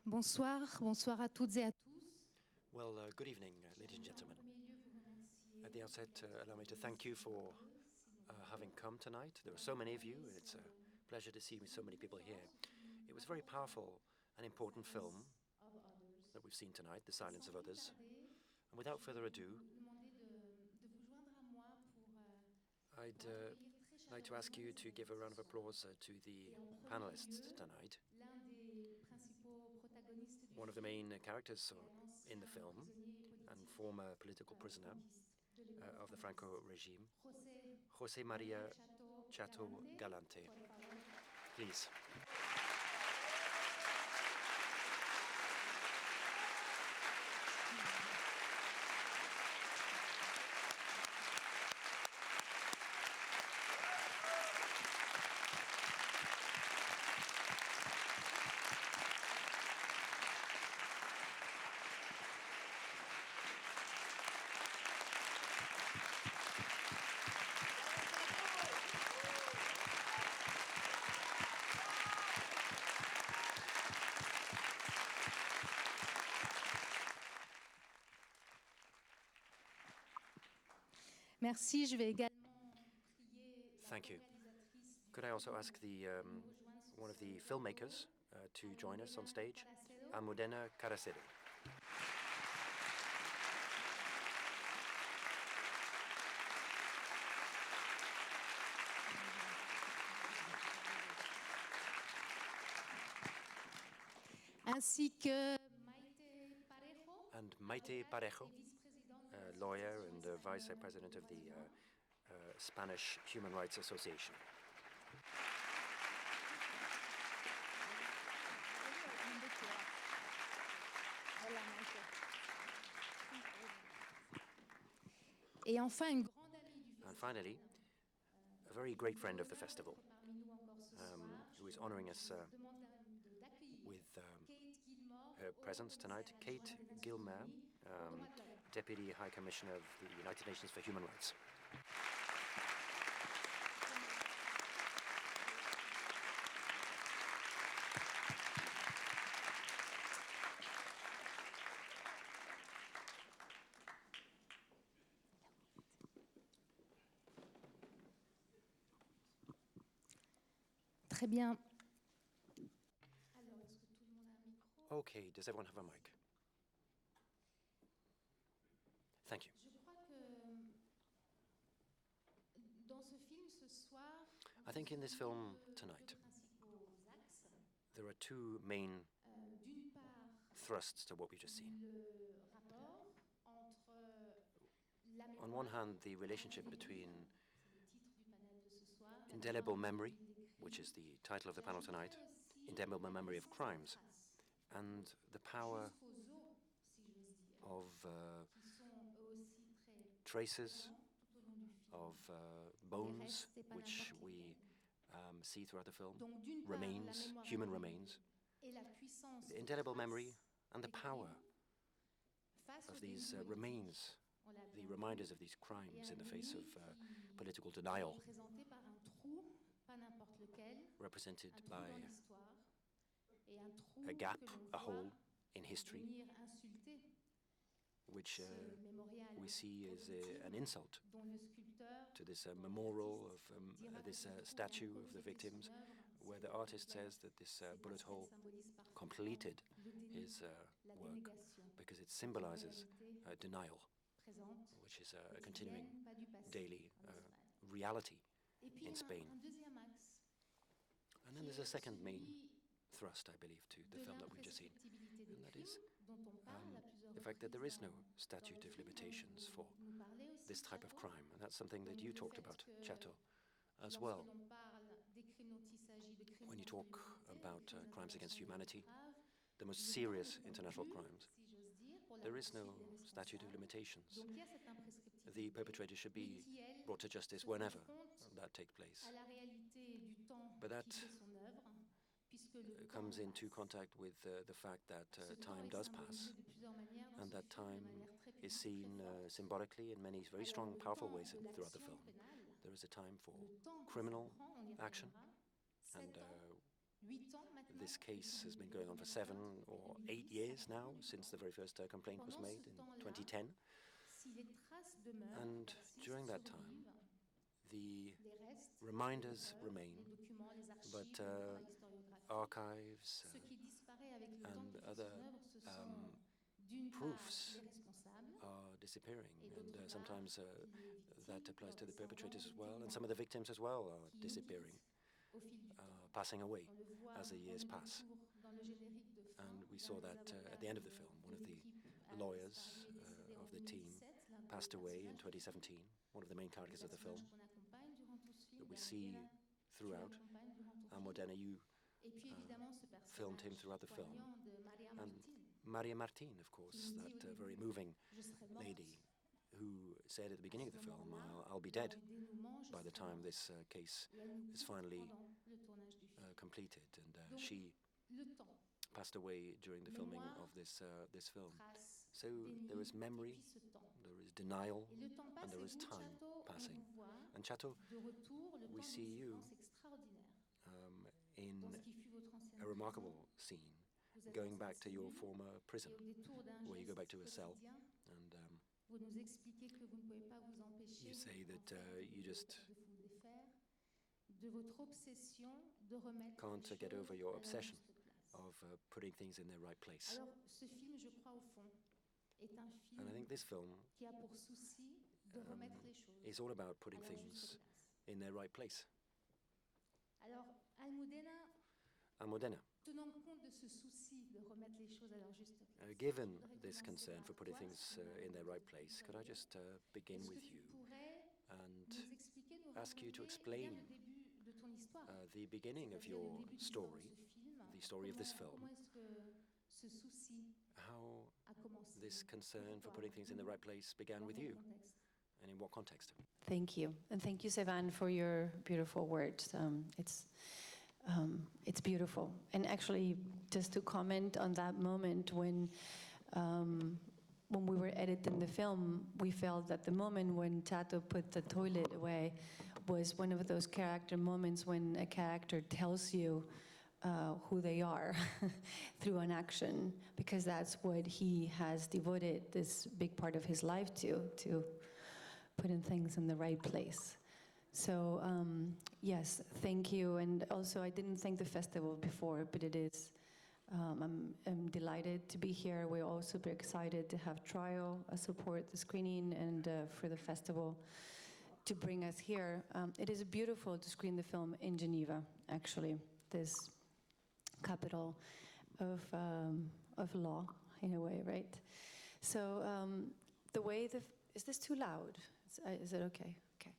Bonsoir, bonsoir à toutes et à tous. Well, good evening, ladies and gentlemen. At the outset, allow me to thank you for having come tonight. There are so many of you, and it's a pleasure to see so many people here. It was a very powerful and important film that we've seen tonight, The Silence of Others. And without further ado, I'd like to ask you to give a round of applause to the panelists tonight. One of the main characters in the film and former political prisoner of the Franco regime, José María Chato Galante. Please. Merci, je vais également prier. Thank you. Could I also ask one of the filmmakers to join us on stage, Almudena Caracero. Ainsi que Maite Parejo, lawyer and vice president of the Spanish Human Rights Association. Et enfin, une grande amie du festival. And finally, a very great friend of the festival, who is honoring us with her presence tonight, Kate Gilman, Deputy High Commissioner of the United Nations for Human Rights. Très bien. Alors, est-ce que tout le monde a un micro? Okay, does everyone have a mic? Thank you. Je crois que dans ce film ce soir, I think in this film tonight, there are two main thrusts to what we've just seen. On one hand, the relationship between indelible memory, which is the title of the panel tonight, indelible memory of crimes, and the power of traces of bones, which we see throughout the film, remains, human remains, the indelible memory and the power of these remains, the reminders of these crimes in the face of political denial, represented by a gap, a hole in history, which we see as an insult to this memorial of this statue of the victims, where the artist says that this bullet hole completed his work because it symbolizes denial, which is a continuing daily reality in Spain. And then there's a second main thrust, I believe, to the film that we've just seen, and that is the fact that there is no statute of limitations for this type of crime, and that's something that you talked about, Chato, as well. When you talk about crimes against humanity, the most serious international crimes, there is no statute of limitations. The perpetrator should be brought to justice whenever that takes place. But that comes into contact with the fact that time does pass, and that time is seen symbolically in many very strong, powerful ways throughout the film. There is a time for criminal action, and This case has been going on for 7 or 8 years now, since the very first complaint was made in 2010. And during that time, the reminders remain, but archives and other proofs are disappearing, and sometimes that applies to the perpetrators as well, and some of the victims as well are disappearing, passing away as the years pass. And we saw that at the end of the film. One of the lawyers of the team passed away in 2017, one of the main characters of the film that we see throughout. Modena, you filmed him throughout the film. And Maria Martin, of course, that very moving lady who said at the beginning of the film, I'll be dead by the time this case is finally completed. And she passed away during the filming of this film. So there is memory, there is denial, and there is time passing. And Chateau, we see you in a remarkable scene, going back to your former prison, where you go back to a cell, and you say that you just can't get over your obsession of putting things in their right place. And I think this film is all about putting things in their right place. Modena, given this concern for putting things in their right place, could I just begin with you and ask you to explain the beginning of your story, the story of this film, how this concern for putting things in the right place began with you, and in what context? Thank you. And thank you, Sevan, for your beautiful words. It's beautiful. And actually, just to comment on that moment when we were editing the film, we felt that the moment when Chateau put the toilet away was one of those character moments when a character tells you who they are through an action, because that's what he has devoted this big part of his life to putting things in the right place. So yes, thank you. And also, I didn't thank the festival before, but it is. I'm delighted to be here. We're all super excited to have Trial support the screening, and for the festival to bring us here. It is beautiful to screen the film in Geneva, actually, this capital of law, in a way, right? So the way is this too loud? Is it okay? Okay.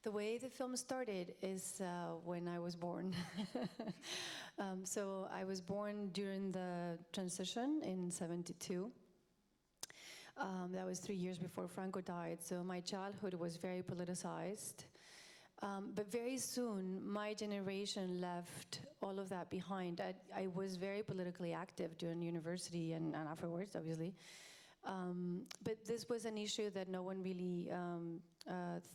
The way the film started is when I was born. So I was born during the transition in '72. That was 3 years before Franco died. So my childhood was very politicized. But very soon, my generation left all of that behind. I was very politically active during university and afterwards, obviously. But this was an issue that no one really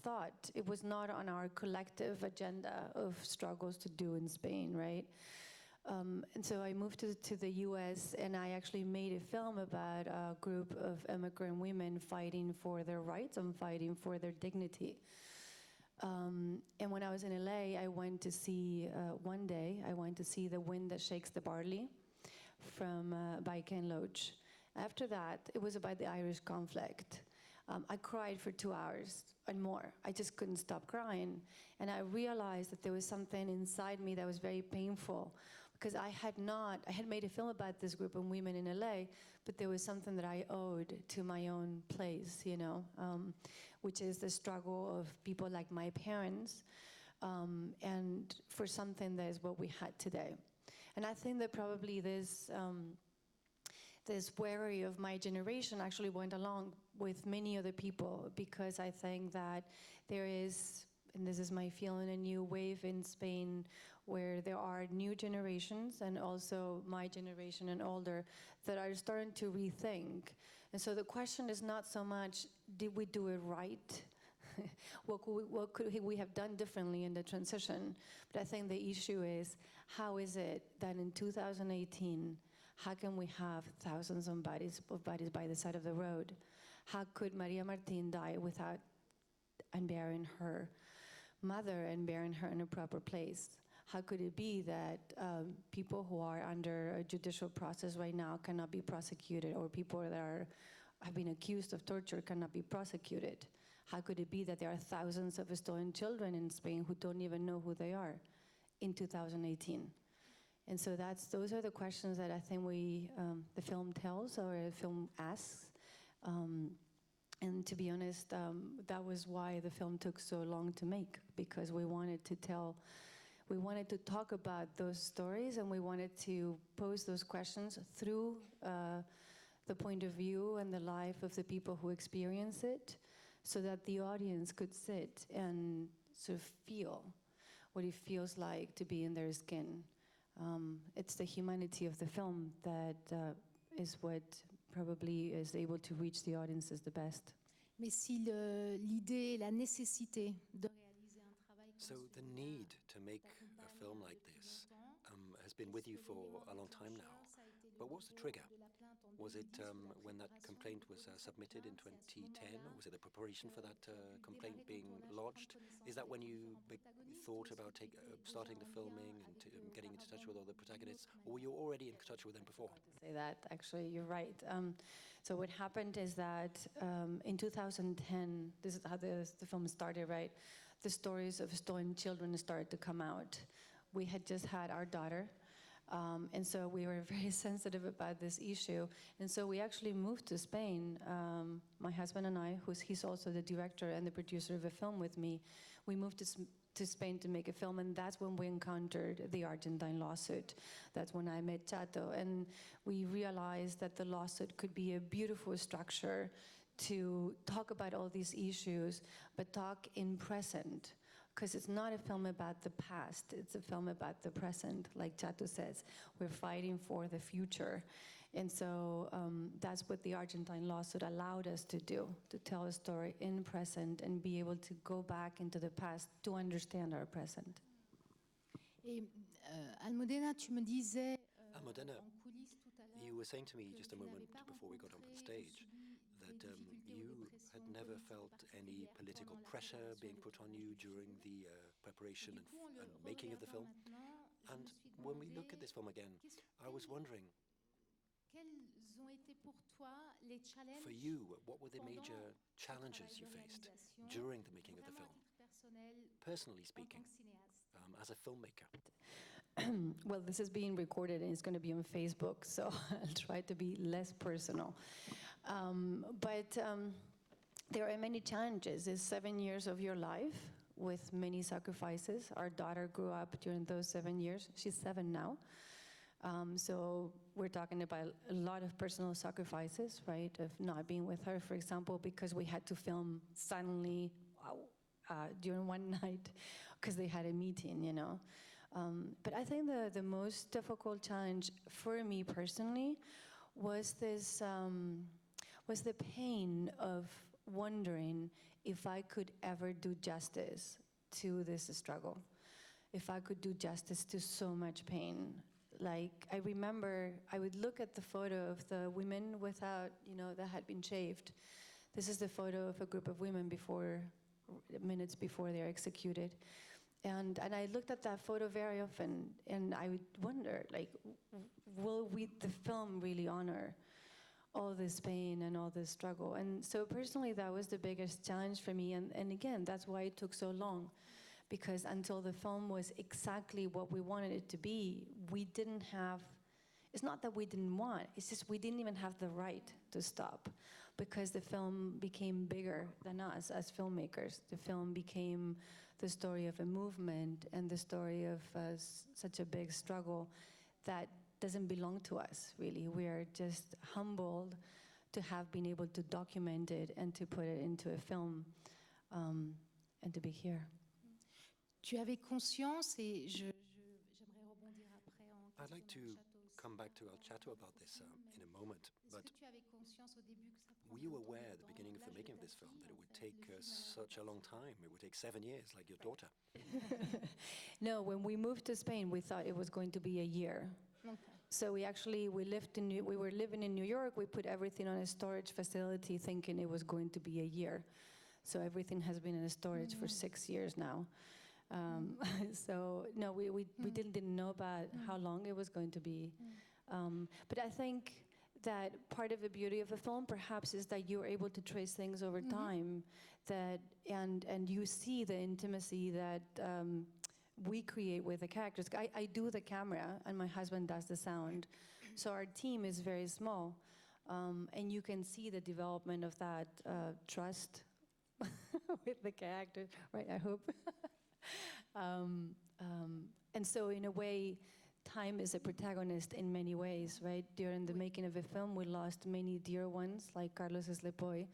thought. It was not on our collective agenda of struggles to do in Spain, right? And so I moved to the US, and I actually made a film about a group of immigrant women fighting for their rights and fighting for their dignity. And when I was in LA, I went to see, one day, I went to see The Wind That Shakes the Barley by Ken Loach. After that, it was about the Irish conflict. I cried for 2 hours and more. I just couldn't stop crying. And I realized that there was something inside me that was very painful, because I had made a film about this group of women in LA, but there was something that I owed to my own place, you know, which is the struggle of people like my parents, and for something that is what we had today. And I think that probably this worry of my generation actually went along with many other people, because I think that there is, and this is my feeling, a new wave in Spain where there are new generations, and also my generation and older, that are starting to rethink. And so the question is not so much, did we do it right? what could we have done differently in the transition? But I think the issue is, how is it that in 2018, how can we have thousands of bodies by the side of the road? How could Maria Martin die without unburying her mother and burying her in a proper place? How could it be that people who are under a judicial process right now cannot be prosecuted, or people that have been accused of torture cannot be prosecuted? How could it be that there are thousands of stolen children in Spain who don't even know who they are in 2018? And so those are the questions that I think the film tells, or the film asks. And to be honest, that was why the film took so long to make, because we wanted to talk about those stories, and we wanted to pose those questions through the point of view and the life of the people who experience it, so that the audience could sit and sort of feel what it feels like to be in their skin. It's the humanity of the film that is what probably is able to reach the audiences the best. Mais si l'idée, la nécessité de réaliser un travail So the need to make a film like this has been with you for a long time now. But what's the trigger? Was it when that complaint was submitted in 2010? Or was it the preparation for that complaint being lodged? Is that when you thought about starting the filming and getting into touch with all the protagonists? Or were you already in touch with them before? To say that, actually, you're right. So what happened is that in 2010, this is how the film started, right? The stories of stolen children started to come out. We had just had our daughter, and so we were very sensitive about this issue. And so we actually moved to Spain. My husband and I, he's also the director and the producer of a film with me, we moved to Spain to make a film, and that's when we encountered the Argentine lawsuit. That's when I met Chato, and we realized that the lawsuit could be a beautiful structure to talk about all these issues, but talk in present. Because it's not a film about the past, it's a film about the present. Like Chato says, we're fighting for the future. And so that's what the Argentine lawsuit allowed us to do, to tell a story in present and be able to go back into the past to understand our present. Et Almudena, tu me disais Almudena, en coulisses tout à l'heure, you were saying to me just a moment before we got onto the stage that you had never felt any political pressure being put on you during the preparation and making of the film. And when we look at this film again, I was wondering, for you, what were the major challenges you faced during the making of the film, personally speaking, as a filmmaker? Well, this is being recorded and it's going to be on Facebook, so I'll try to be less personal. But there are many challenges. It's 7 years of your life with many sacrifices. Our daughter grew up during those 7 years. She's 7 now. So we're talking about a lot of personal sacrifices, right, of not being with her, for example, because we had to film suddenly during one night because they had a meeting, you know. But I think the most difficult challenge for me personally was was the pain of wondering if I could ever do justice to this struggle, if I could do justice to so much pain. Like, I remember I would look at the photo of the women without, that had been shaved. This is the photo of a group of women minutes before they're executed. And I looked at that photo very often, and I would wonder, like, will the film really honor all this pain and all this struggle? And so personally, that was the biggest challenge for me. And again, that's why it took so long, because until the film was exactly what we wanted it to be, we didn't have, it's not that we didn't want, it's just we didn't even have the right to stop, because the film became bigger than us as filmmakers. The film became the story of a movement and the story of such a big struggle that doesn't belong to us, really. We are just humbled to have been able to document it and to put it into a film and to be here. Tu avais conscience, et j'aimerais rebondir après en I'd like to come back to El Chateau about this in a moment, but were you aware at the beginning of the making of this film that it would take such a long time? It would take 7 years, like your daughter. No, when we moved to Spain, we thought it was going to be a year. Okay. So we were living in New York. We put everything on a storage facility, thinking it was going to be a year. So everything has been in a storage for 6 years now. So no, we didn't know about how long it was going to be. But I think that part of the beauty of the film perhaps is that you're able to trace things over time, and you see the intimacy that we create with the characters. I do the camera and my husband does the sound. So our team is very small, and you can see the development of that trust with the characters, right, I hope. And so in a way, time is a protagonist in many ways, right? During the making of the film, we lost many dear ones, like Carlos Eslepoy,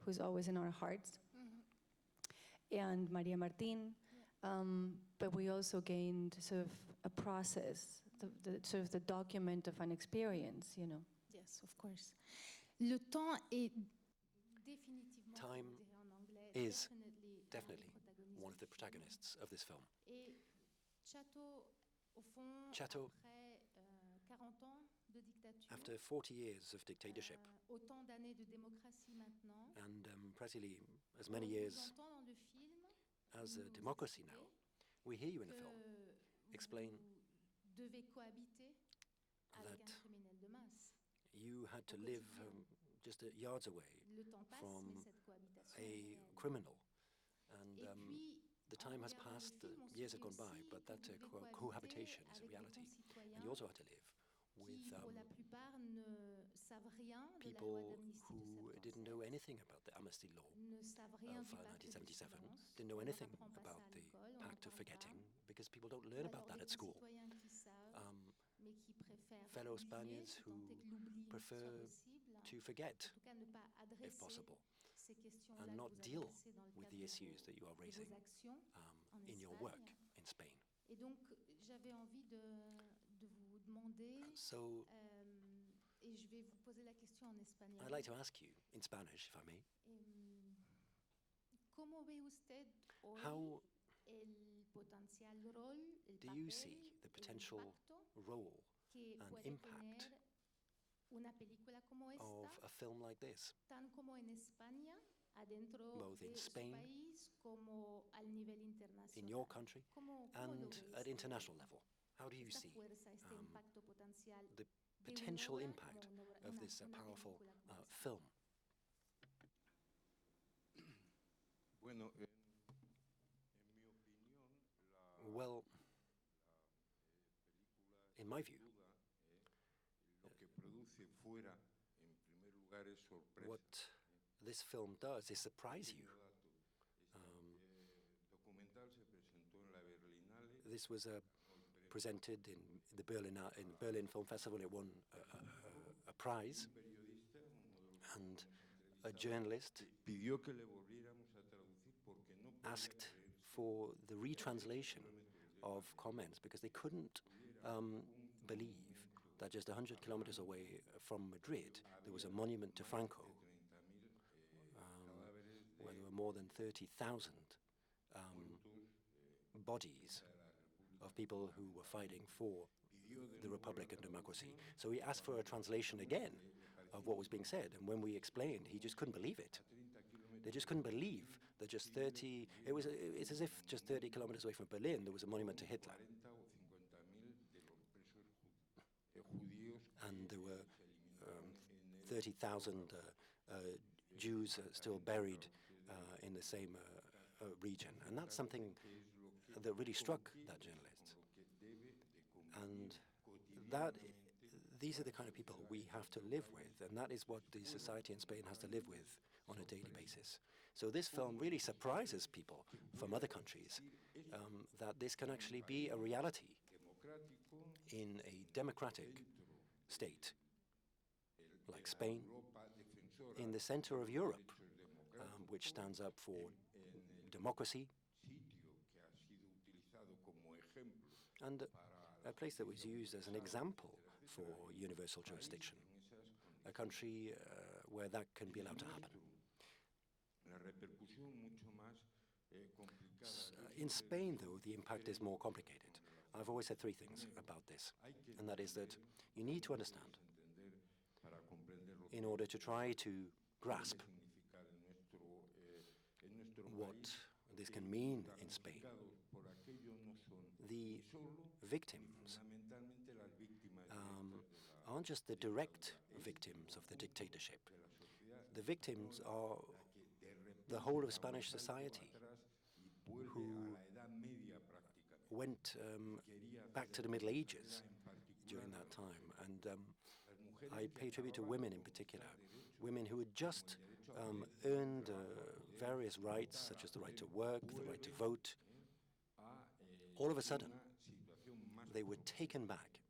who's always in our hearts, and Maria Martin. But we also gained sort of a process, sort of the document of an experience, you know. Yes, of course. Le temps est définitivement, Time en anglais, is definitely one of the protagonists of this film. Et Chateau, au fond, Chateau, après 40 ans de dictature, after 40 years of dictatorship, autant d'années de démocratie maintenant, and practically as many years on vous entend dans le film, as a democracy now, we hear you in the film explain vous devez cohabiter avec that un criminel de masse. you had to live just yards away Le temps passe, from mais cette cohabitation a est réelle. criminal. And Et puis, the time has en regardant passed, le film, on years se have dit gone by, aussi but que that vous devez cohabitation is a cohabiter avec reality. des And you also had to live with qui, pour la plupart, ne savent rien de la loi people d'amnistie who de didn't know 77, anything about the Amnesty Law ne savent rien of du pacte de 1977, silence, didn't know on anything n'apprend pas about ça à the l'école, on Pact n'en of parle Forgetting, pas. because people don't Ou learn alors about that des at school. concitoyens qui savent, mais qui préfèrent Fellow oublier, Spaniards si who tant est que l'oubli prefer soit possible, to forget, en tout cas ne pas if adresser possible, ces questions-là and que not vous deal adressez dans le with cadre the issues that you are de raising vos actions en in your Espagne. work in Spain. Et donc, j'avais envie de vous demander, So et je vais vous poser la question en espagnol. I'd like to ask you, in Spanish, if I may, ¿Cómo ve usted hoy how el potencial rol, el do you papel, see the el potential impacto role que and puede impact tener una película como esta, of a film like this, tan como en España, adentro both in de su Spain, país, como al nivel internacional? in your country, ¿Cómo and lo ve at este- international level? How do you esta see fuerza, este impacto potencial the de una potential obra impact como una obra- of una- this una powerful película como esta? film? Bueno, en mi opinión, Well, in my view, lo que produce fuera, en primer lugar, es sorpresa. what this film does is surprise you. Documental se presentó en la Berlinale. This was presented in the Berlin Film Festival. It won a prize, Periodista, uno de los and a journalist pidió que le volviéramos a traducir porque no podía asked creer for the retranslation of comments because they couldn't believe that just 100 kilometers away from Madrid there was a monument to Franco 30.000 where there were more than 30,000 bodies of people who were fighting for the Republic and democracy. So he asked for a translation again of what was being said, and when we explained, he just couldn't believe it. They just couldn't believe that just 30, it's as if just 30 kilometers away from Berlin there was a monument to Hitler. 40 o 50.000 de los presos judíos And there were 30,000 Jews still buried in the same region. And that's something that really struck that journalist. And these are the kind of people we have to live with, and that is what the society in Spain has to live with on a daily basis. So this film really surprises people from other countries that this can actually be a reality in a democratic state like Spain, in the center of Europe, which stands up for democracy, and a place that was used as an example for universal jurisdiction, a country where that can be allowed to happen. In Spain, though, the impact is more complicated. I've always said three things about this, and that is that you need to understand, in order to try to grasp what this can mean in Spain. The victims aren't just the direct victims of the dictatorship. The victims are the whole of Spanish society, who went back to the Middle Ages during that time. And I pay tribute to women in particular, women who had just earned various rights, such as the right to work, the right to vote. All of a sudden, they were taken back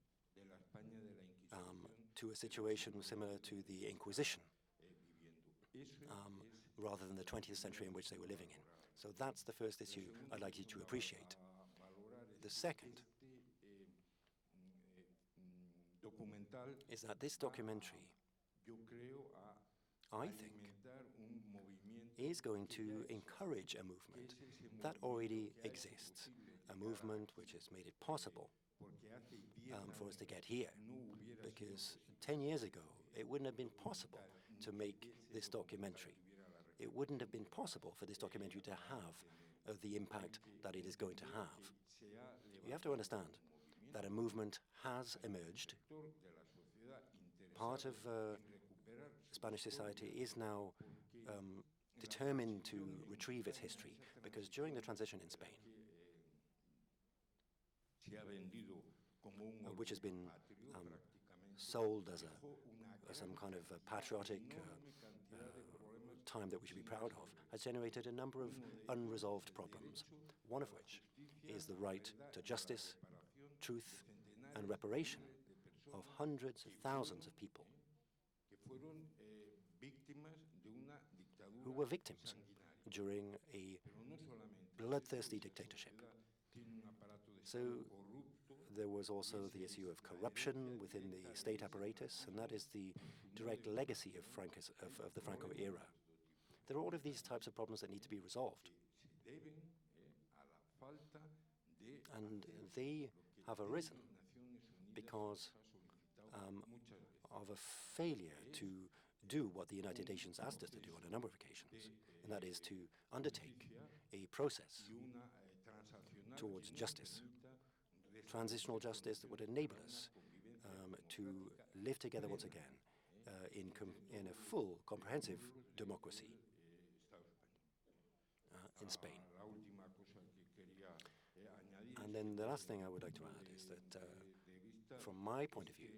to a situation similar to the Inquisition, rather than the 20th century in which they were living in. So that's the first issue I'd like you to appreciate. The second is that this documentary, I think, is going to encourage a movement that already exists, a movement which has made it possible for us to get here. Because 10 years ago, it wouldn't have been possible to make this documentary. It wouldn't have been possible for this documentary to have the impact that it is going to have. You have to understand that a movement has emerged. Part of Spanish society is now determined to retrieve its history, because during the transition in Spain, which has been sold as some kind of patriotic time that we should be proud of, has generated a number of unresolved problems, one of which is the right to justice, truth, and reparation of hundreds of thousands of people who were victims during a bloodthirsty dictatorship. So there was also the issue of corruption within the state apparatus, and that is the direct legacy of the Franco era. There are all of these types of problems that need to be resolved. And they have arisen because of a failure to do what the United Nations asked us to do on a number of occasions, and that is to undertake a process towards justice, transitional justice that would enable us to live together once again in a full, comprehensive democracy in Spain. And then the last thing I would like to add is that, from my point of view,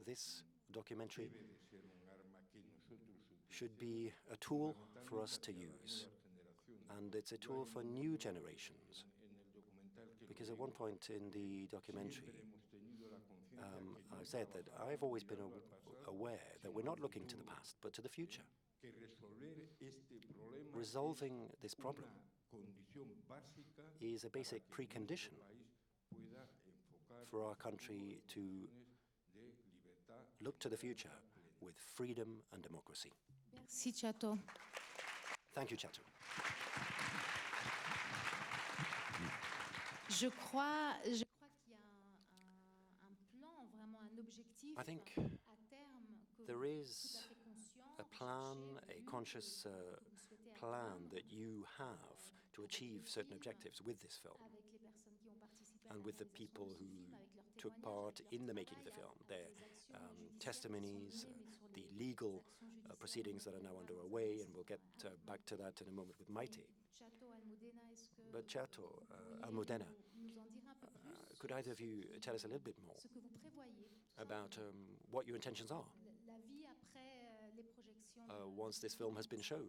this documentary should be a tool for us to use. And it's a tool for new generations. Because at one point in the documentary, I said that I've always been aware that we're not looking to the past, but to the future. Resolving this problem is a basic precondition for our country to look to the future with freedom and democracy. Merci, Chato. Thank you, Chato. Je crois qu'il y a un plan, vraiment un objectif I think à terme que there vous êtes is tout à fait conscient, a plan, cherchez, a vu, conscious que vous souhaitez plan atteindre that you have to achieve certain objectives with this film avec les personnes qui ont participé à and la with the réalisation people de ce who film, avec leurs took témoignages, part avec in leur the making of the travail, film, avec their les actions judiciaires testimonies, qui sont menées, mais sur the les legal actions judiciaires proceedings that are now menées, underway, and we'll get etc. back to that in a moment with Maite. Chato, Almudena, est-ce que But Chato, vous pourriez Almudena, nous en dire un peu plus could either of you tell us a little bit more ce que vous prévoyez about what your intentions are la vie après les projections once this film has been shown?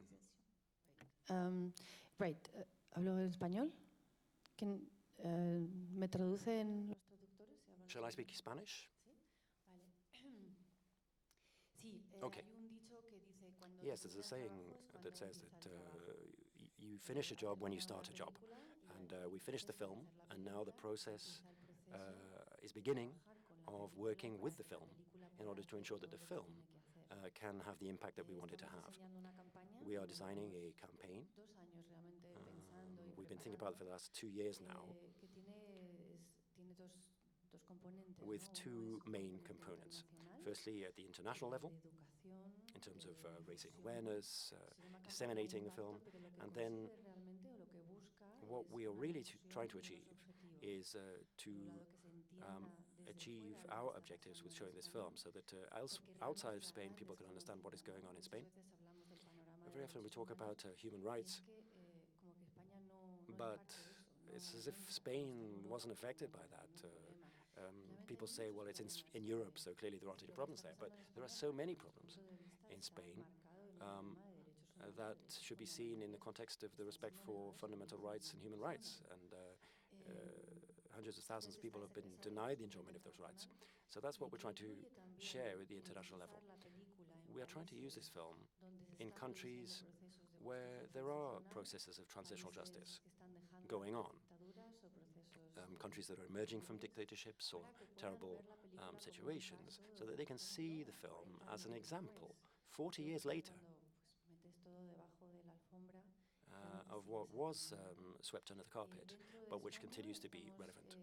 Right. ¿Hablo español? ¿Me traducen los traductores? Shall I speak Spanish? Vale. Sí, Okay. hay un dicho que dice cuando Yes, there's a saying that says that you finish a job when you start a job. And we finished the film, and now the process is beginning of working with the film in order to ensure that the film can have the impact that we want it to have. We are designing a campaign. We've been thinking about it for the last 2 years now, with two main components. Firstly, at the international level, in terms of raising awareness, disseminating the film, and then what we are really trying to achieve is to achieve our objectives with showing this film, so that outside of Spain, people can understand what is going on in Spain. Very often we talk about human rights, but it's as if Spain wasn't affected by that. People say, well, it's in Europe, so clearly there aren't any problems there. But there are so many problems in Spain that should be seen in the context of the respect for fundamental rights and human rights. And hundreds of thousands of people have been denied the enjoyment of those rights. So that's what we're trying to share at the international level. We are trying to use this film in countries where there are processes of transitional justice going on. Countries that are emerging from dictatorships or terrible situations, so that they can see the film as an example 40 years later of what was swept under the carpet, but which continues to be relevant.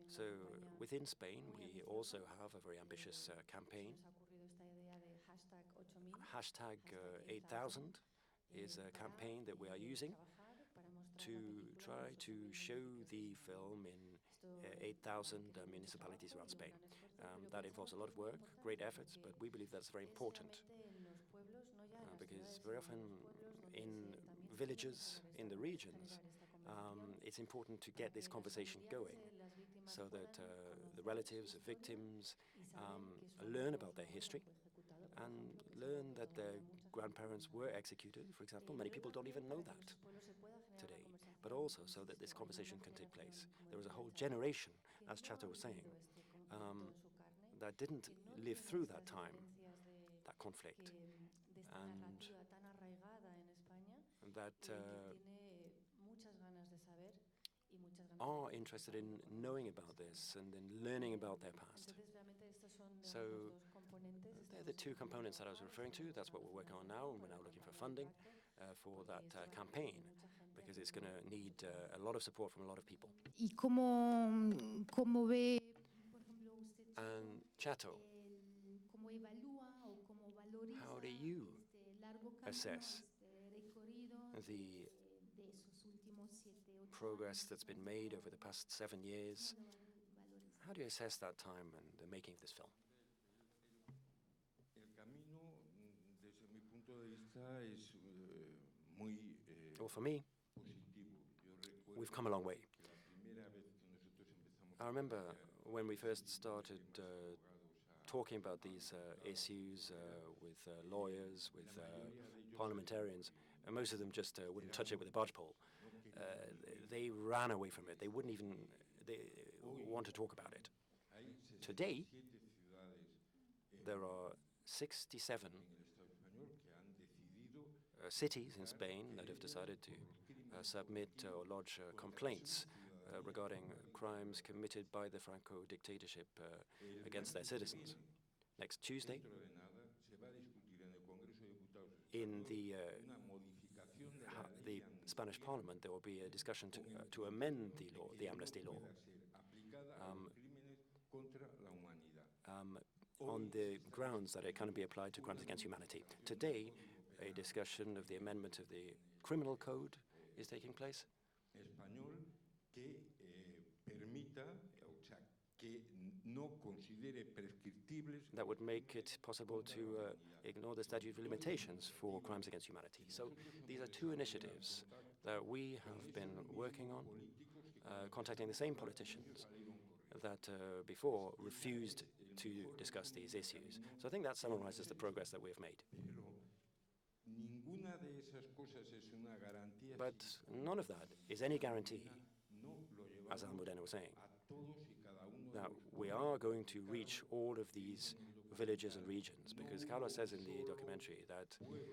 So within Spain, we also have a very ambitious campaign. Hashtag 8000 is a campaign that we are using to try to show the film in 8,000 municipalities around Spain. That involves a lot of work, great efforts, but we believe that's very important, because very often in villages, in the regions, it's important to get this conversation going, so that the relatives of victims learn about their history and learn that their grandparents were executed, for example. Many people don't even know that today, but also so that this conversation can take place. There was a whole generation, as Chato was saying, that didn't live through that time, that conflict, and that are interested in knowing about this and in learning about their past. So they're the two components that I was referring to. That's what we're working on now, and we're now looking for funding for that campaign, because it's going to need a lot of support from a lot of people. ¿Y cómo ve, por ejemplo, usted, And Chato, cómo evalúa o cómo valoriza how do you este largo camino, assess recorrido the de esos últimos 7, 8 progress that's been made over the past 7 years? valoriza? How do you assess that time and the making of this film? El camino, desde mi punto de vista, es muy Well, for me, positivo. Yo recuerdo we've come a long way. que la primera vez que nosotros empezamos I remember when we first started talking about these issues with lawyers, with parliamentarians, and most of them just wouldn't touch it with a barge pole. They ran away from it. They wouldn't even want to talk about it. hay Today, 67 ciudades there are 67 en el Estado español que han decidido cities in Spain that have decided to submit or lodge complaints regarding crimes committed by the Franco dictatorship against their citizens. Next Tuesday, dentro de nada se va a discutir en el Congreso de Diputados in the una modificación de la ley Spanish Parliament, there will be a discussion to amend the law, the Amnesty Law, pueda ser aplicada a los crímenes contra la humanidad. on the grounds that it cannot be applied to crimes against humanity. Today, a discussion of the amendment of the criminal code is taking place. Español que permita, o sea, que no considere prescriptibles That would make it possible to ignore the statute of limitations for crimes against humanity. So these are two initiatives that we have been working on, contacting the same politicians that before refused to discuss these issues. So I think that summarizes the progress that we have made. pero ninguna de esas cosas es una garantía. But none of that is any guarantee, No lo llevamos as Almudena was saying, a todos y cada uno de that los we are going to reach all of these villages and regions, because Carlos says in the documentary that pueblos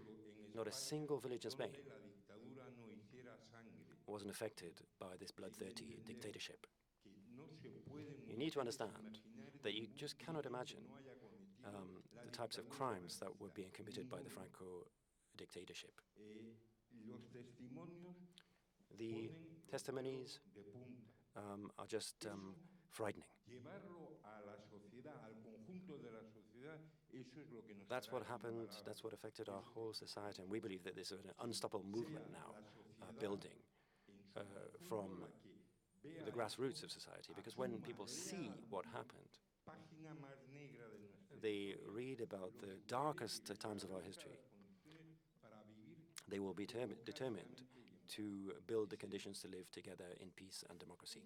en not a single village in Spain donde la dictadura no hiciera sangre, wasn't affected by this bloodthirsty dictatorship. que no se pueden You need to understand imaginar that you just cannot imagine the types of crimes that were being committed by the Franco dictatorship. The testimonies are just frightening. That's what happened, that's what affected our whole society, and we believe that there's an unstoppable movement now building from the grassroots of society, because when people see what happened, they read about the darkest times of our history, they will be determined to build the conditions to live together in peace and democracy.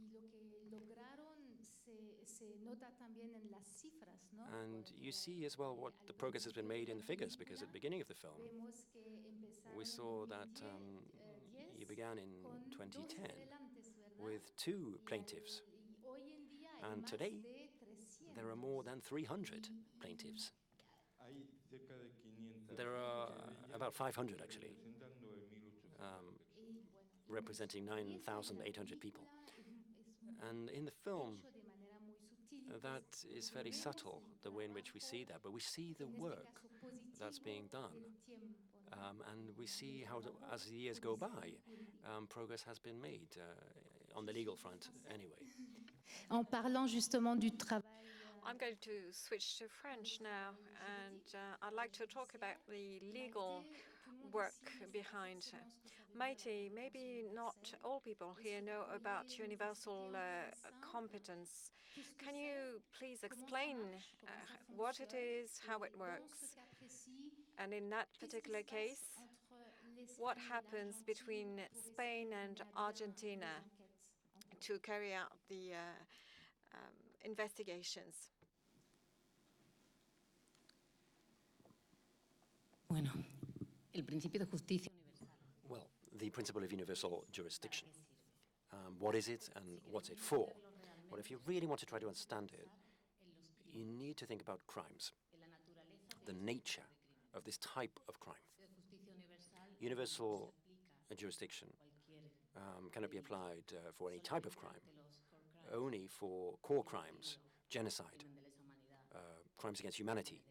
And you see as well what the progress has been made in the figures, because at the beginning of the film, we saw that you began in 2010 with 2 plaintiffs, and today there are more than 300 plaintiffs. There are about 500 actually, representing 9,800 people. And in the film, that is very subtle, the way in which we see that, but we see the work that's being done. And we see how, as the years go by, progress has been made on the legal front anyway. En parlant justement du travail. I'm going to switch to French now, and I'd like to talk about the legal work behind. Maite, maybe not all people here know about universal competence. Can you please explain what it is, how it works, and in that particular case, what happens between Spain and Argentina to carry out the investigations? Bueno, el principio de justicia universal. Well, the principle of universal jurisdiction. What is it and what's it for? Well, if you really want to try to understand it, you need to think about crimes, the nature of this type of crime. Universal jurisdiction cannot be applied for any type of crime, only for core crimes, genocide, crimes against humanity,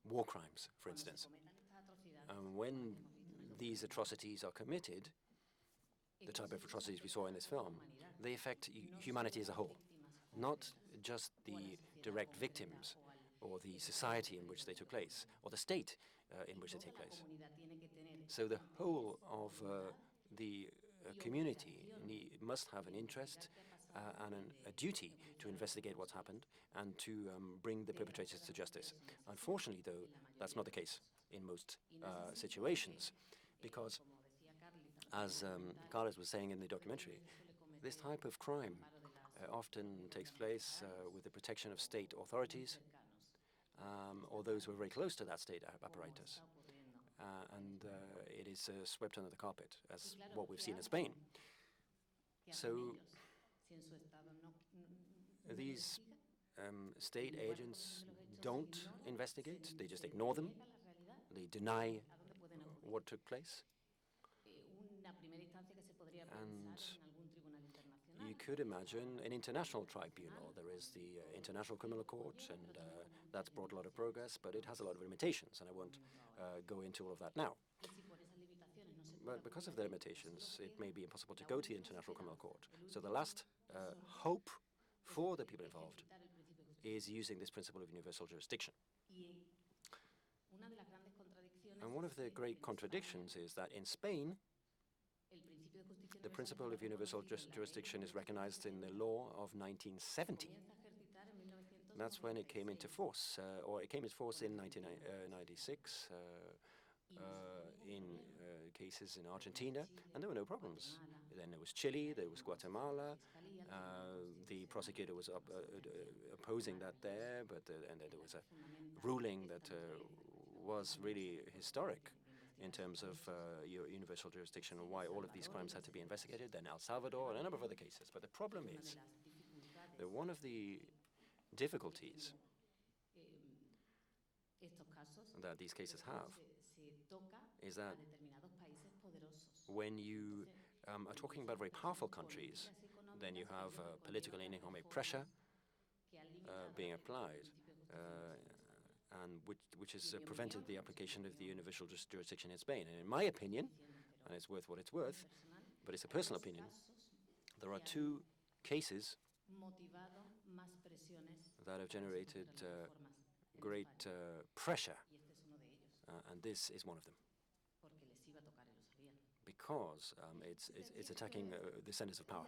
war crimes, for instance. When these atrocities are committed, the type of atrocities we saw in this film, they affect humanity as a whole, not just the direct victims or the society in which they took place, or the state in which they take place. So the whole of the community must have an interest and a duty to investigate what's happened and to bring the perpetrators to justice. Unfortunately, though, that's not the case in most situations, because, as Carlos was saying in the documentary, this type of crime often takes place with the protection of state authorities or those who are very close to that state apparatus. And it is swept under the carpet, as what we've seen in Spain. So these state agents don't investigate, they just ignore them, they deny what took place. And you could imagine an international tribunal. There is the International Criminal Court, and that's brought a lot of progress, but it has a lot of limitations, and I won't go into all of that now. But because of the limitations, it may be impossible to go to the International Criminal Court. So the last hope for the people involved is using this principle of universal jurisdiction. And one of the great contradictions is that in Spain, the principle of universal jurisdiction is recognized in the law of 1970. That's when it came into force, or it came into force in 1996 in cases in Argentina, and there were no problems. Then there was Chile, there was Guatemala. The prosecutor was opposing that there, and then there was a ruling that was really historic in terms of universal jurisdiction and why all of these crimes had to be investigated, then El Salvador and a number of other cases. But the problem is that one of the difficulties that these cases have is that when you are talking about very powerful countries, then you have political and economic pressure being applied, and which has prevented the application of the universal jurisdiction in Spain. And in my opinion, and it's worth what it's worth, but it's a personal opinion, there are two cases that have generated great pressure, and this is one of them, because it's attacking the centers of power.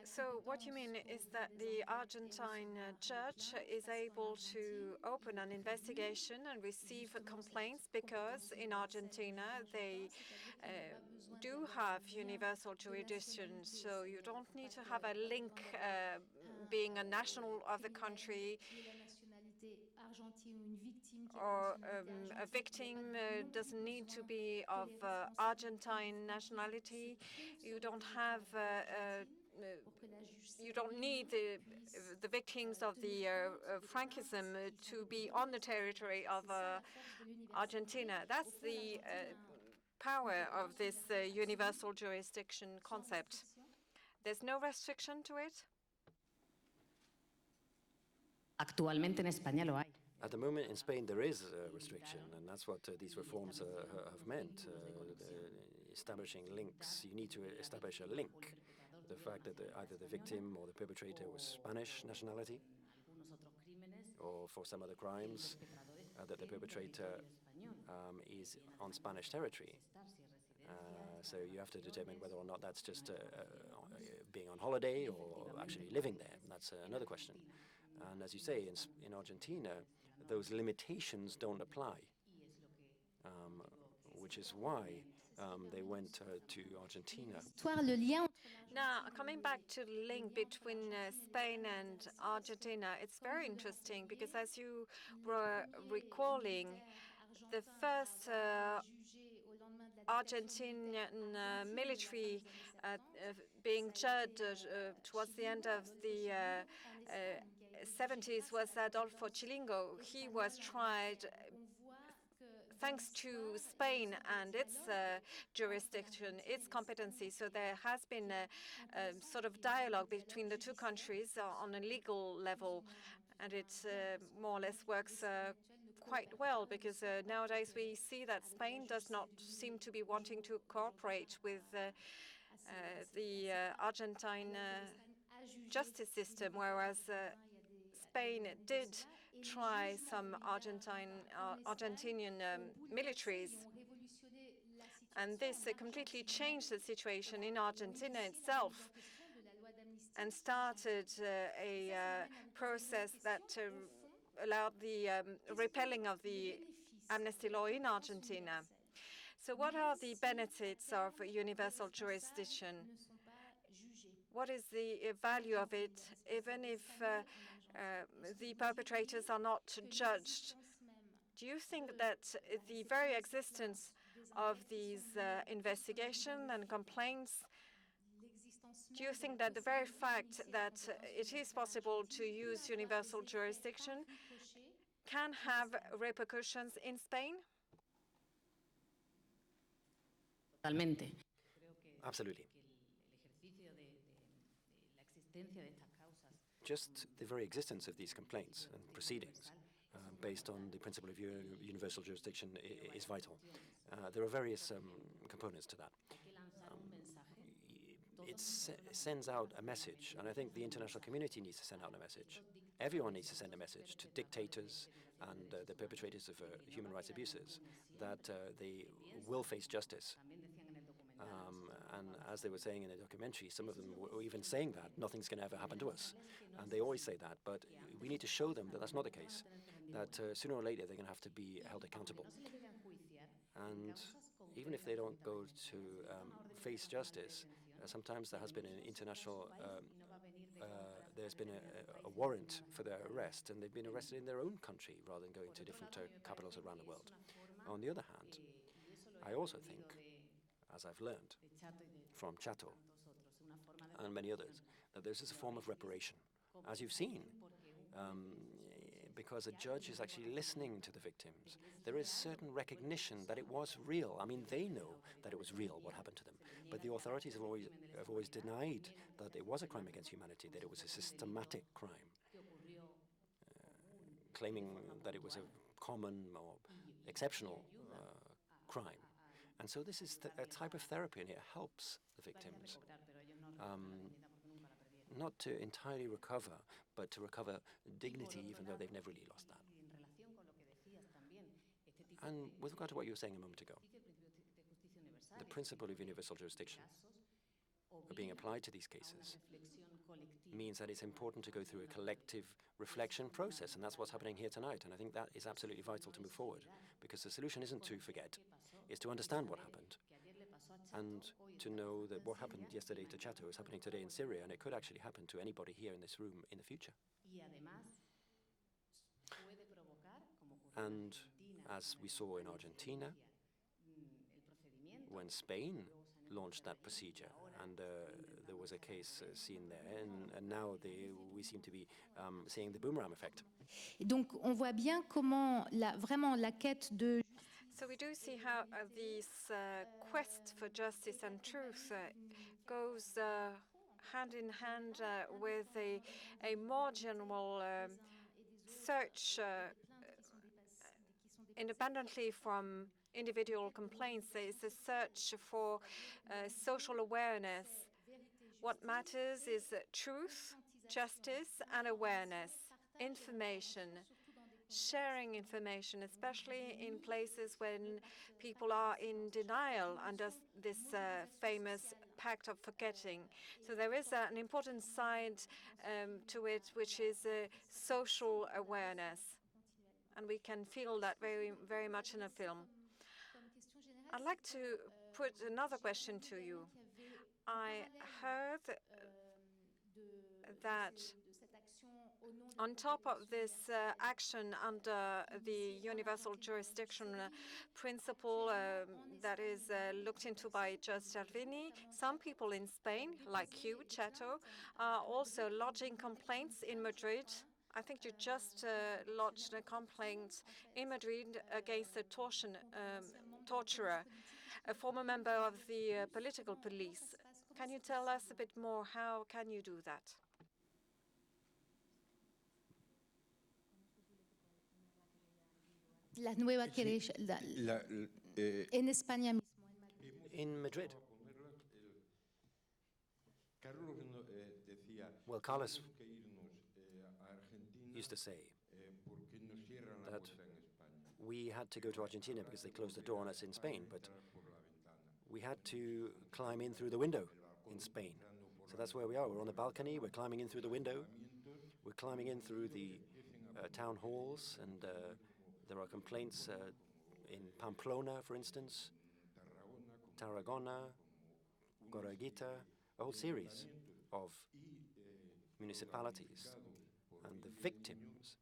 So what you mean is that the Argentine judge is able to open an investigation and receive complaints because in Argentina they do have universal jurisdiction, so you don't need to have a link being a national of the country, or a victim doesn't need to be of Argentine nationality. You don't have you don't need the victims of the Franquism to be on the territory of Argentina. That's the power of this universal jurisdiction concept. There's no restriction to it? Actualmente en España lo hay. At the moment in Spain there is a restriction, and that's what these reforms have meant. Establishing links, you need to establish a link. The fact that either the victim or the perpetrator was Spanish nationality, or for some other crimes, that the perpetrator is on Spanish territory. So you have to determine whether or not that's just being on holiday or actually living there. That's another question. And as you say, in Argentina, those limitations don't apply, which is why they went to Argentina. Now, coming back to the link between Spain and Argentina, it's very interesting because as you were recalling, the first Argentinian military being judged towards the end of the 70s was Adolfo Chilingo. He was tried thanks to Spain and its jurisdiction, its competency. So there has been a sort of dialogue between the two countries on a legal level, and it more or less works quite well, because nowadays we see that Spain does not seem to be wanting to cooperate with the Argentine justice system, whereas Spain did try some Argentinian militaries. And this completely changed the situation in Argentina itself and started a process that allowed the repelling of the Amnesty Law in Argentina. So what are the benefits of universal jurisdiction? What is the value of it, even if the perpetrators are not judged? Do you think that the very existence of these investigations and complaints, do you think that the very fact that it is possible to use universal jurisdiction can have repercussions in Spain? Totalmente. Absolutely. Just the very existence of these complaints and proceedings based on the principle of universal jurisdiction is vital. There are various components to that. It sends out a message, and I think the international community needs to send out a message. Everyone needs to send a message to dictators and the perpetrators of human rights abuses that they will face justice. And as they were saying in the documentary, some of them were even saying that nothing's going to ever happen to us. And they always say that, but we need to show them that that's not the case, that sooner or later they're going to have to be held accountable. And even if they don't go to face justice, sometimes there has been an international, there's been a warrant for their arrest, and they've been arrested in their own country rather than going to different capitals around the world. On the other hand, I also think, as I've learned from Chato and many others, that this is a form of reparation. As you've seen, because a judge is actually listening to the victims. There is certain recognition that it was real. I mean, they know that it was real, what happened to them. But the authorities have always denied that it was a crime against humanity, that it was a systematic crime, claiming that it was a common or exceptional crime. And so this is a type of therapy, and it helps the victims not to entirely recover, but to recover dignity, even though they've never really lost that. And with regard to what you were saying a moment ago, the principle of universal jurisdiction being applied to these cases means that it's important to go through a collective reflection process, and that's what's happening here tonight. And I think that is absolutely vital to move forward, because the solution isn't to forget, it's to understand what happened, and to know that what happened yesterday to Chato is happening today in Syria, and it could actually happen to anybody here in this room in the future. And as we saw in Argentina, when Spain launched that procedure, and there was a case seen there, and now we seem to be seeing the boomerang effect. Et donc, on voit bien comment vraiment la quête de... So we do see how this quest for justice and truth goes hand in hand with a more general search independently from individual complaints. It's a search for social awareness. What matters is truth, justice, and awareness, information, sharing information, especially in places when people are in denial under this famous pact of forgetting. So there is an important side to it, which is social awareness. And we can feel that very, very much in a film. I'd like to put another question to you. I heard that on top of this action under the universal jurisdiction principle that is looked into by Judge Salvini, some people in Spain, like you, Chato, are also lodging complaints in Madrid. I think you just lodged a complaint in Madrid against a torturer, a former member of the political police. Can you tell us a bit more? How can you do that? La nueva en España mismo. In Madrid. Well, Carlos used to say that we had to go to Argentina because they closed the door on us in Spain, but we had to climb in through the window in Spain. So that's where we are. We're on the balcony, we're climbing in through the window, we're climbing in through the town halls, and there are complaints in Pamplona, for instance, Tarragona, Goragita, a whole series of municipalities. And the victims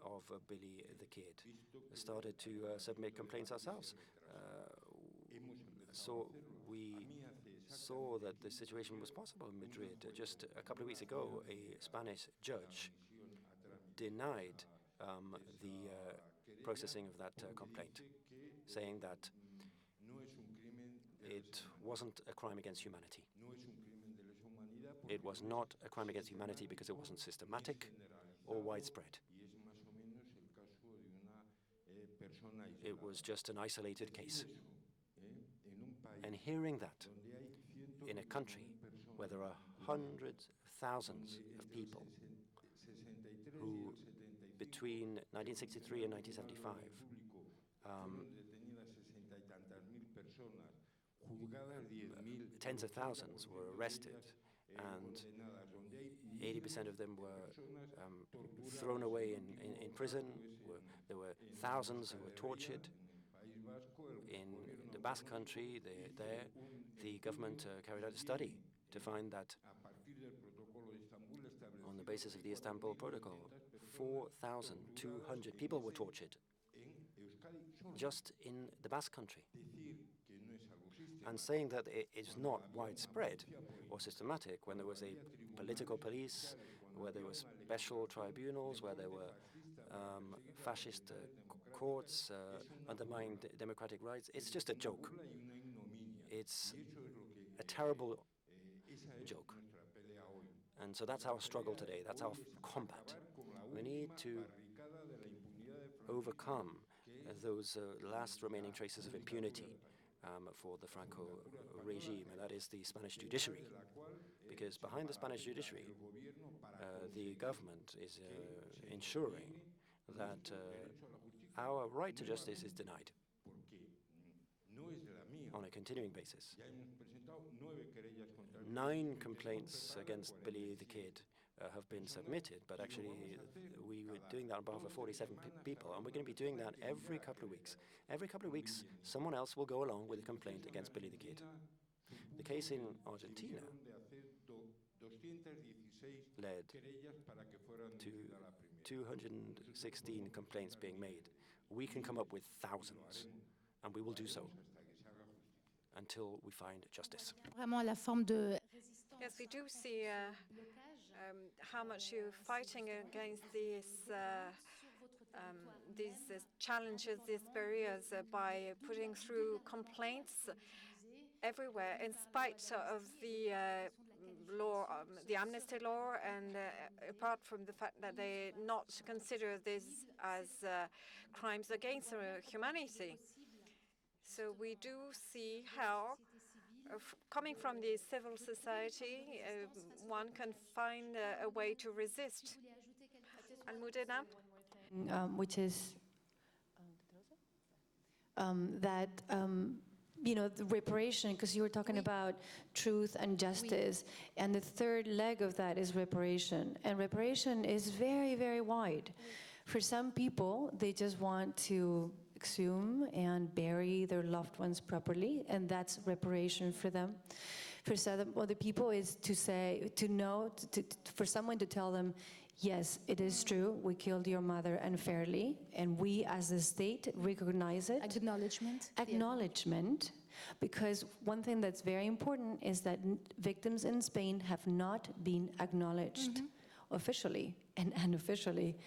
of Billy the Kid started to submit complaints ourselves. So we saw that the situation was possible in Madrid. Just a couple of weeks ago, a Spanish judge denied the processing of that complaint, saying that it wasn't a crime against humanity. It was not a crime against humanity because it wasn't systematic or widespread. It was just an isolated case. And hearing that in a country where there are hundreds of thousands of people who, between 1963 and 1975, tens of thousands were arrested, and 80% of them were thrown away in prison. There were thousands who were tortured. In the Basque Country, the government carried out a study to find that on the basis of the Istanbul Protocol, 4,200 people were tortured just in the Basque Country. and saying that it is not widespread or systematic when there was a political police, where there were special tribunals, where there were fascist courts undermining democratic rights. It's just a joke. It's a terrible joke. And so that's our struggle today. That's our combat. We need to overcome those last remaining traces of impunity for the Franco regime, and that is the Spanish judiciary. Because behind the Spanish judiciary, the government is ensuring that our right to justice is denied on a continuing basis. 9 complaints against Billy the Kid have been submitted, but actually we were doing that on behalf of 47 people, and we're going to be doing that every couple of weeks. Every couple of weeks, someone else will go along with a complaint against Billy the Kid. The case in Argentina led to 216 complaints being made. We can come up with thousands, and we will do so until we find justice. Vraiment la forme de Yes, we do see how much you're fighting against these challenges, these barriers, by putting through complaints everywhere, in spite of the law, the Amnesty Law, and apart from the fact that they not consider this as crimes against humanity. So we do see how, coming from the civil society, one can find a way to resist. Almudena? Which is that the reparation, because you were talking about truth and justice, and the third leg of that is reparation. And reparation is very, very wide. For some people, they just want to exhume and bury their loved ones properly, and that's reparation for them. For some other people, is for someone to tell them, yes, it is true, we killed your mother unfairly, and we as a state recognize it. Acknowledgement, because one thing that's very important is that victims in Spain have not been acknowledged officially and unofficially.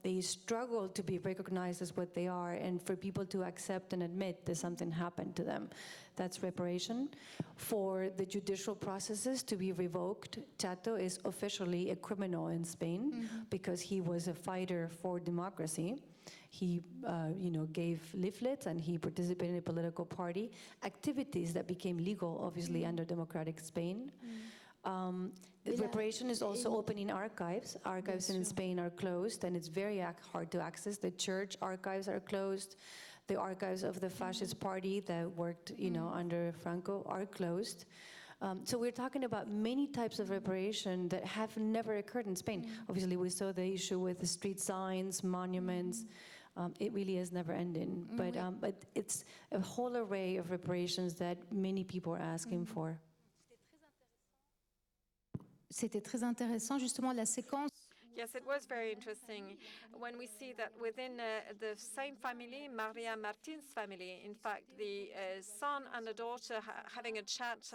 They struggle to be recognized as what they are, and for people to accept and admit that something happened to them. That's reparation. For the judicial processes to be revoked, Chato is officially a criminal in Spain because he was a fighter for democracy. He gave leaflets and he participated in a political party, activities that became legal, obviously, under democratic Spain. Reparation is also opening archives. Archives in Spain are closed, and it's very hard to access. The church archives are closed. The archives of the fascist party that worked, under Franco are closed. So we're talking about many types of reparation that have never occurred in Spain. Obviously, we saw the issue with the street signs, monuments. It really is never ending. But it's a whole array of reparations that many people are asking for. C'était très intéressant, justement, la séquence. Yes, it was very interesting when we see that within the same family, Maria Martin's family, in fact, the son and the daughter having a chat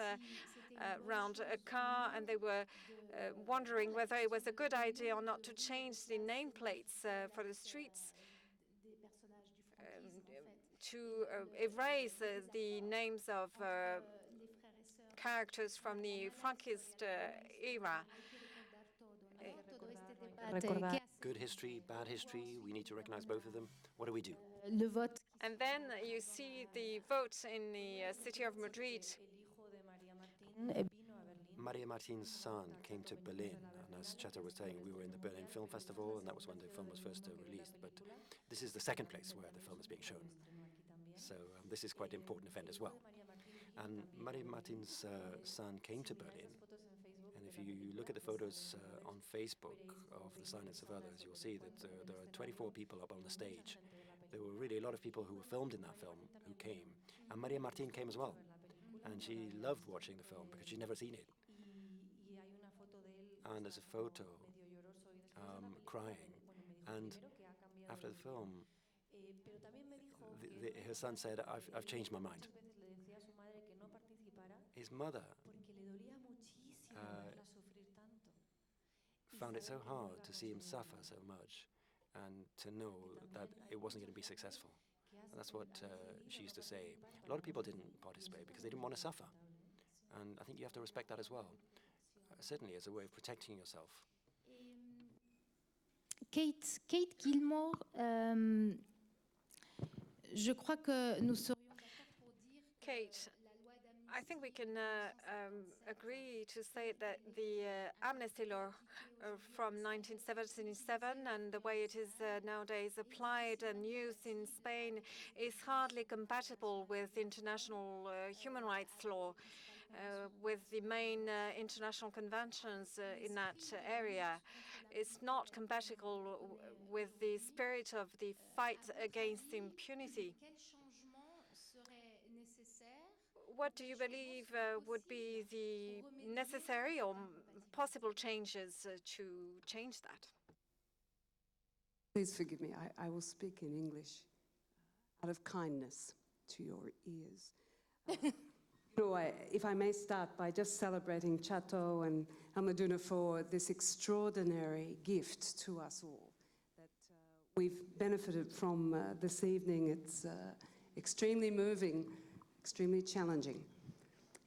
around a car, and they were wondering whether it was a good idea or not to change the nameplates for the streets, to erase the names of characters from the Franquist era. Good history, bad history, we need to recognize both of them. What do we do? And then you see the vote in the city of Madrid. Maria Martin's son came to Berlin, and as Chato was saying, we were in the Berlin Film Festival, and that was when the film was first released. But this is the second place where the film is being shown. So this is quite an important event as well. And Maria Martin's son came to Berlin, and if you look at the photos on Facebook of the silence of others, you'll see that there are 24 people up on the stage. There were really a lot of people who were filmed in that film who came, and Maria Martin came as well, and she loved watching the film because she'd never seen it. And there's a photo crying, and after the film, her son said, I've changed my mind. his mother found it so hard to see him suffer so much and to know that it wasn't going to be successful. And that's what she used to say. A lot of people didn't participate because they didn't want to suffer. And I think you have to respect that as well, certainly as a way of protecting yourself. Kate Gilmore, je crois que nous serions d'accord pour dire que Kate, la loi I think we can agree to say that the Amnesty Law from 1977 and the way it is nowadays applied and used in Spain is hardly compatible with international human rights law, with the main international conventions in that area. It's not compatible with the spirit of the fight against impunity. quel changement serait nécessaire? What do you believe would be the necessary or possible changes to change that? Please forgive me, I will speak in English out of kindness to your ears. If I may start by just celebrating Chateau and Almaduna for this extraordinary gift to us all that we've benefited from this evening. It's extremely moving, extremely challenging.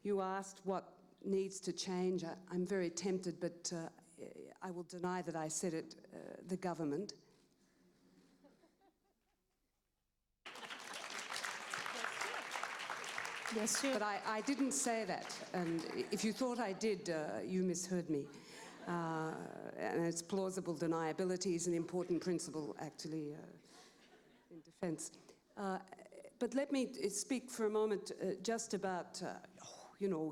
You asked what needs to change. I'm very tempted, but I will deny that I said it, the government. Bien sûr. But I didn't say that, and if you thought I did, you misheard me. And it's plausible deniability is an important principle, actually, in defense. But let me speak for a moment just about,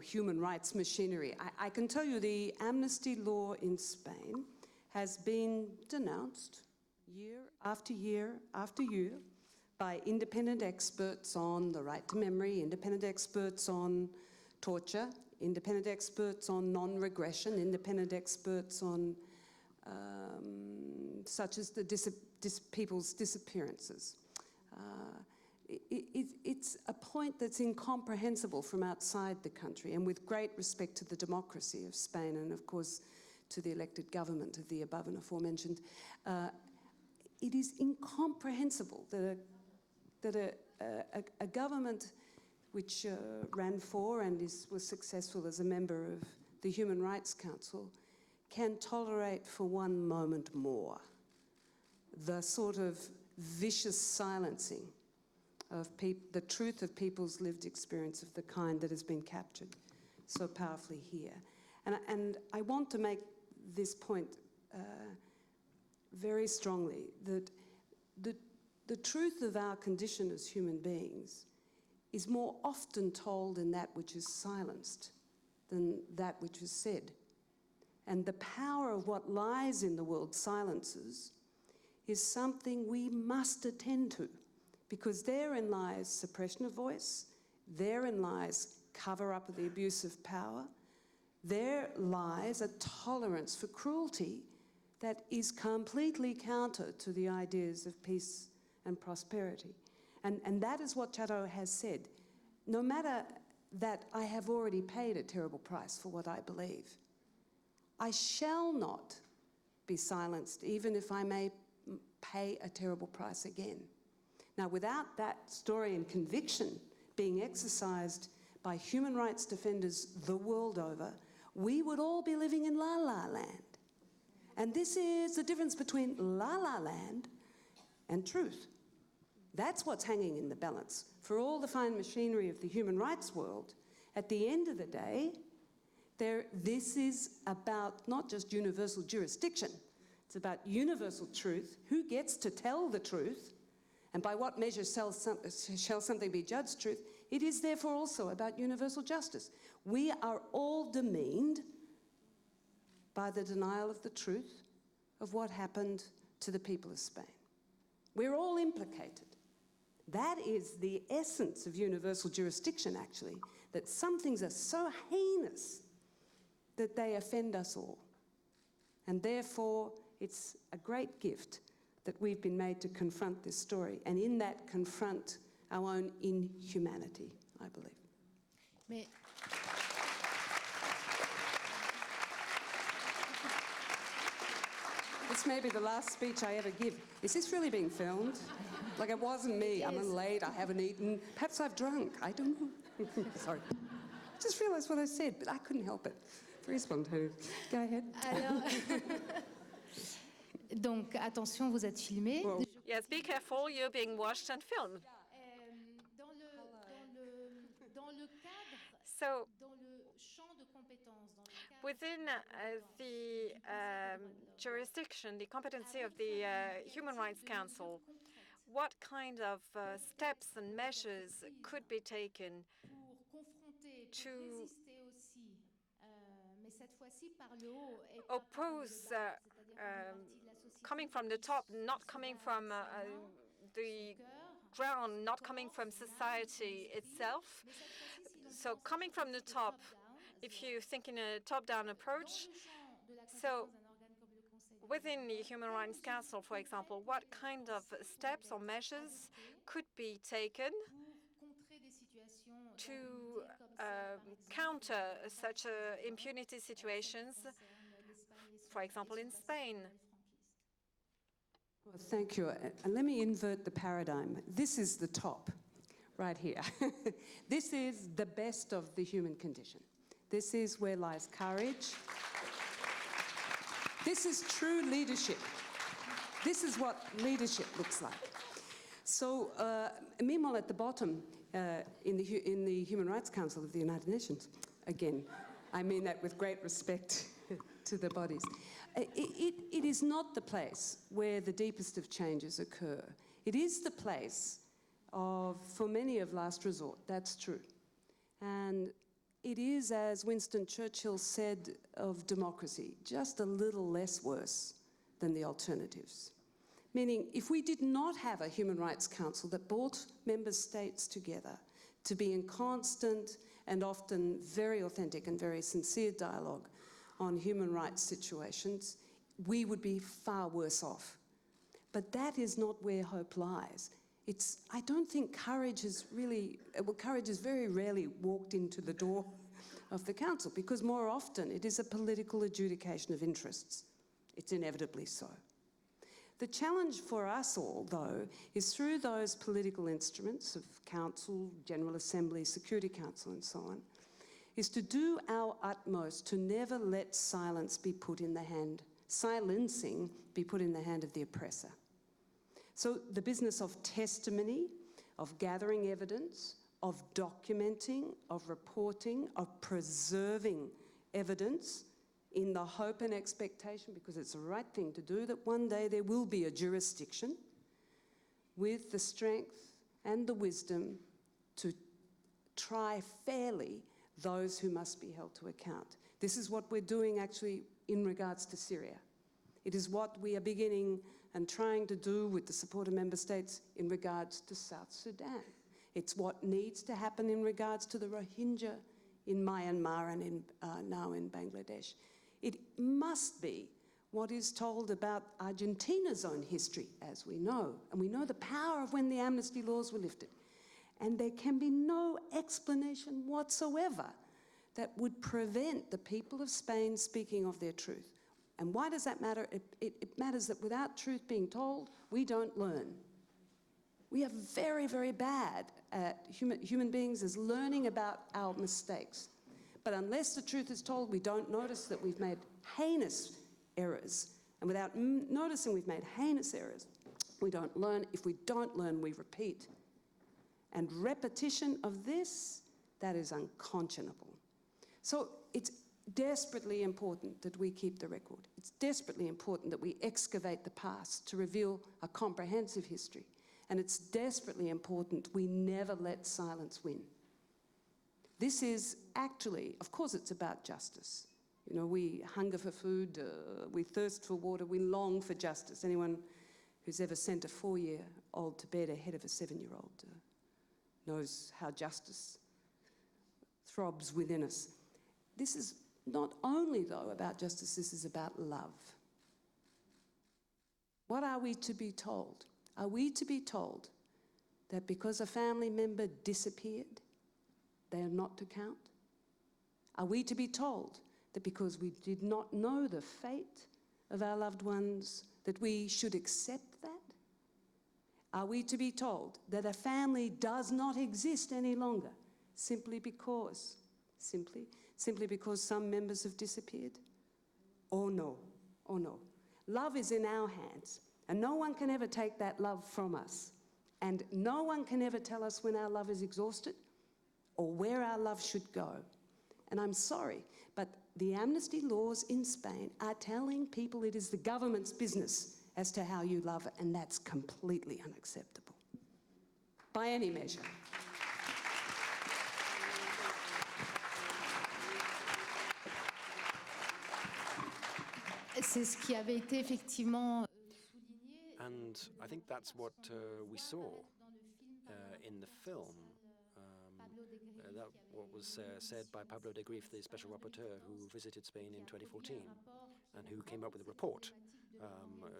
human rights machinery. I can tell you the amnesty law in Spain has been denounced year after year after year by independent experts on the right to memory, independent experts on torture, independent experts on non-regression, independent experts on such as the people's disappearances. It's a point that's incomprehensible from outside the country, and with great respect to the democracy of Spain and, of course, to the elected government of the above and aforementioned, it is incomprehensible that a government which ran for and was successful as a member of the Human Rights Council can tolerate for one moment more the sort of vicious silencing of the truth of people's lived experience of the kind that has been captured so powerfully here. And I want to make this point very strongly, that the truth of our condition as human beings is more often told in that which is silenced than that which is said. And the power of what lies in the world's silences is something we must attend to, because therein lies suppression of voice, therein lies cover-up of the abuse of power, there lies a tolerance for cruelty that is completely counter to the ideas of peace and prosperity. And that is what Chateau has said. No matter that I have already paid a terrible price for what I believe, I shall not be silenced, even if I may pay a terrible price again. Now, without that story and conviction being exercised by human rights defenders the world over, we would all be living in La La Land. And this is the difference between La La Land and truth. That's what's hanging in the balance. For all the fine machinery of the human rights world, at the end of the day, this is about not just universal jurisdiction, it's about universal truth, who gets to tell the truth, and by what measure shall something be judged truth. It is therefore also about universal justice. We are all demeaned by the denial of the truth of what happened to the people of Spain. We're all implicated. That is the essence of universal jurisdiction, actually, that some things are so heinous that they offend us all. And therefore, it's a great gift that we've been made to confront this story, and in that confront our own inhumanity, I believe. Mais This may be the last speech I ever give. Is this really being filmed? Like, it wasn't me. I'm late, I haven't eaten. Perhaps I've drunk. I don't know. Sorry. I just realised what I said, but I couldn't help it. Very spontaneous. Go ahead. Alors, donc, attention, vous êtes filmé. Well, Yes, be careful, you're being watched and filmed. Dans le cadre, So, dans le champ de compétences, dans le cadre within the jurisdiction, the competency of the Human Rights Council, what kind of steps and measures could be taken pour confronter, to pour résister aussi, mais cette fois-ci par le haut et pas par le oppose bas, c'est-à-dire par une partie de la société coming from the top, not coming from the ground, not coming from society itself? So coming from the top, if you think in a top-down approach, so within the Human Rights Council, for example, what kind of steps or measures could be taken to counter such impunity situations, for example, in Spain? well, thank you. And let me invert the paradigm. This is the top, right here. This is the best of the human condition. This is where lies courage. This is true leadership. This is what leadership looks like. So, meanwhile, at the bottom, in the Human Rights Council of the United Nations, again, I mean that with great respect to the bodies, it is not the place where the deepest of changes occur. It is the place of, for many, of last resort. That's true. And it is, as Winston Churchill said of democracy, just a little less worse than the alternatives. Meaning, if we did not have a Human Rights Council that brought member states together to be in constant and often very authentic and very sincere dialogue on human rights situations, we would be far worse off. But that is not where hope lies. I don't think courage is really, well, courage is very rarely walked into the door of the Council, because more often it is a political adjudication of interests. It's inevitably so. The challenge for us all, though, is through those political instruments of Council, General Assembly, Security Council, and so on, is to do our utmost to never let silencing be put in the hand of the oppressor. So the business of testimony, of gathering evidence, of documenting, of reporting, of preserving evidence in the hope and expectation, because it's the right thing to do, that one day there will be a jurisdiction with the strength and the wisdom to try fairly those who must be held to account. This is what we're doing actually in regards to Syria. It is what we are beginning and trying to do with the support of member states in regards to South Sudan. It's what needs to happen in regards to the Rohingya in Myanmar and now in Bangladesh. It must be what is told about Argentina's own history, as we know. And we know the power of when the amnesty laws were lifted. And there can be no explanation whatsoever that would prevent the people of Spain speaking of their truth. And why does that matter? It matters that without truth being told, we don't learn. We are very, very bad at human beings as learning about our mistakes. But unless the truth is told, we don't notice that we've made heinous errors. And without noticing we've made heinous errors, we don't learn. If we don't learn, we repeat. And repetition of this, that is unconscionable. So it's desperately important that we keep the record. It's desperately important that we excavate the past to reveal a comprehensive history. And it's desperately important we never let silence win. This is actually, of course it's about justice. You know, we hunger for food, we thirst for water, we long for justice. Anyone who's ever sent a 4-year-old to bed ahead of a 7-year-old knows how justice throbs within us. This is not only, though, about justice, this is about love. What are we to be told? Are we to be told that because a family member disappeared, they are not to count? Are we to be told that because we did not know the fate of our loved ones, that we should accept that? Are we to be told that a family does not exist any longer simply because some members have disappeared? Oh no, oh no. Love is in our hands, and no one can ever take that love from us. And no one can ever tell us when our love is exhausted or where our love should go. And I'm sorry, but the amnesty laws in Spain are telling people it is the government's business as to how you love, and that's completely unacceptable by any measure. C'est ce qui avait été effectivement souligné. And I think that's what we saw in the film. That what was said by Pablo de Greiff, the Special Rapporteur, who visited Spain in 2014 and who came up with a report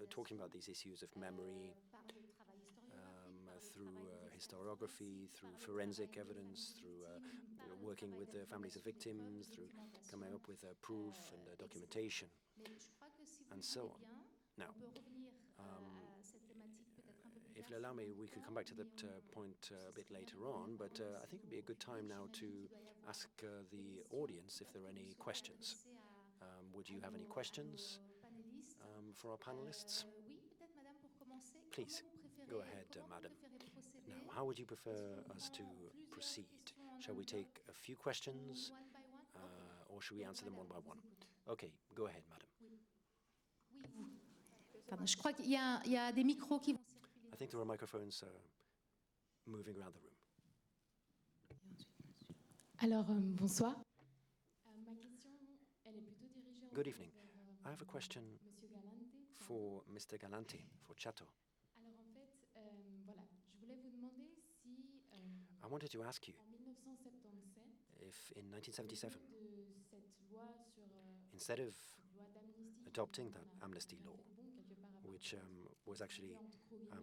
talking about these issues of memory through historiography, through forensic evidence, through working with the families of victims, through coming up with proof and documentation, and so on. Now, if you allow me, we could come back to that point a bit later on, but I think it would be a good time now to ask the audience if there are any questions. Would you have any questions for our panelists? Please, go ahead, madam. Now, how would you prefer us to proceed? Shall we take a few questions, or should we answer them one by one? Okay, go ahead, madam. Pardon, je crois qu'il y a des micros qui vont circuler. I think there are microphones moving around the room. Alors, bonsoir. Ma question, elle est plutôt dirigée Good evening. I have a question for Mr. Galante, for Chato. Alors, en fait, voilà, je voulais vous demander si, I wanted to ask you en 1977, if in 1977, de cette loi sur instead of loi d'amnistie, adopting that amnesty law, which was actually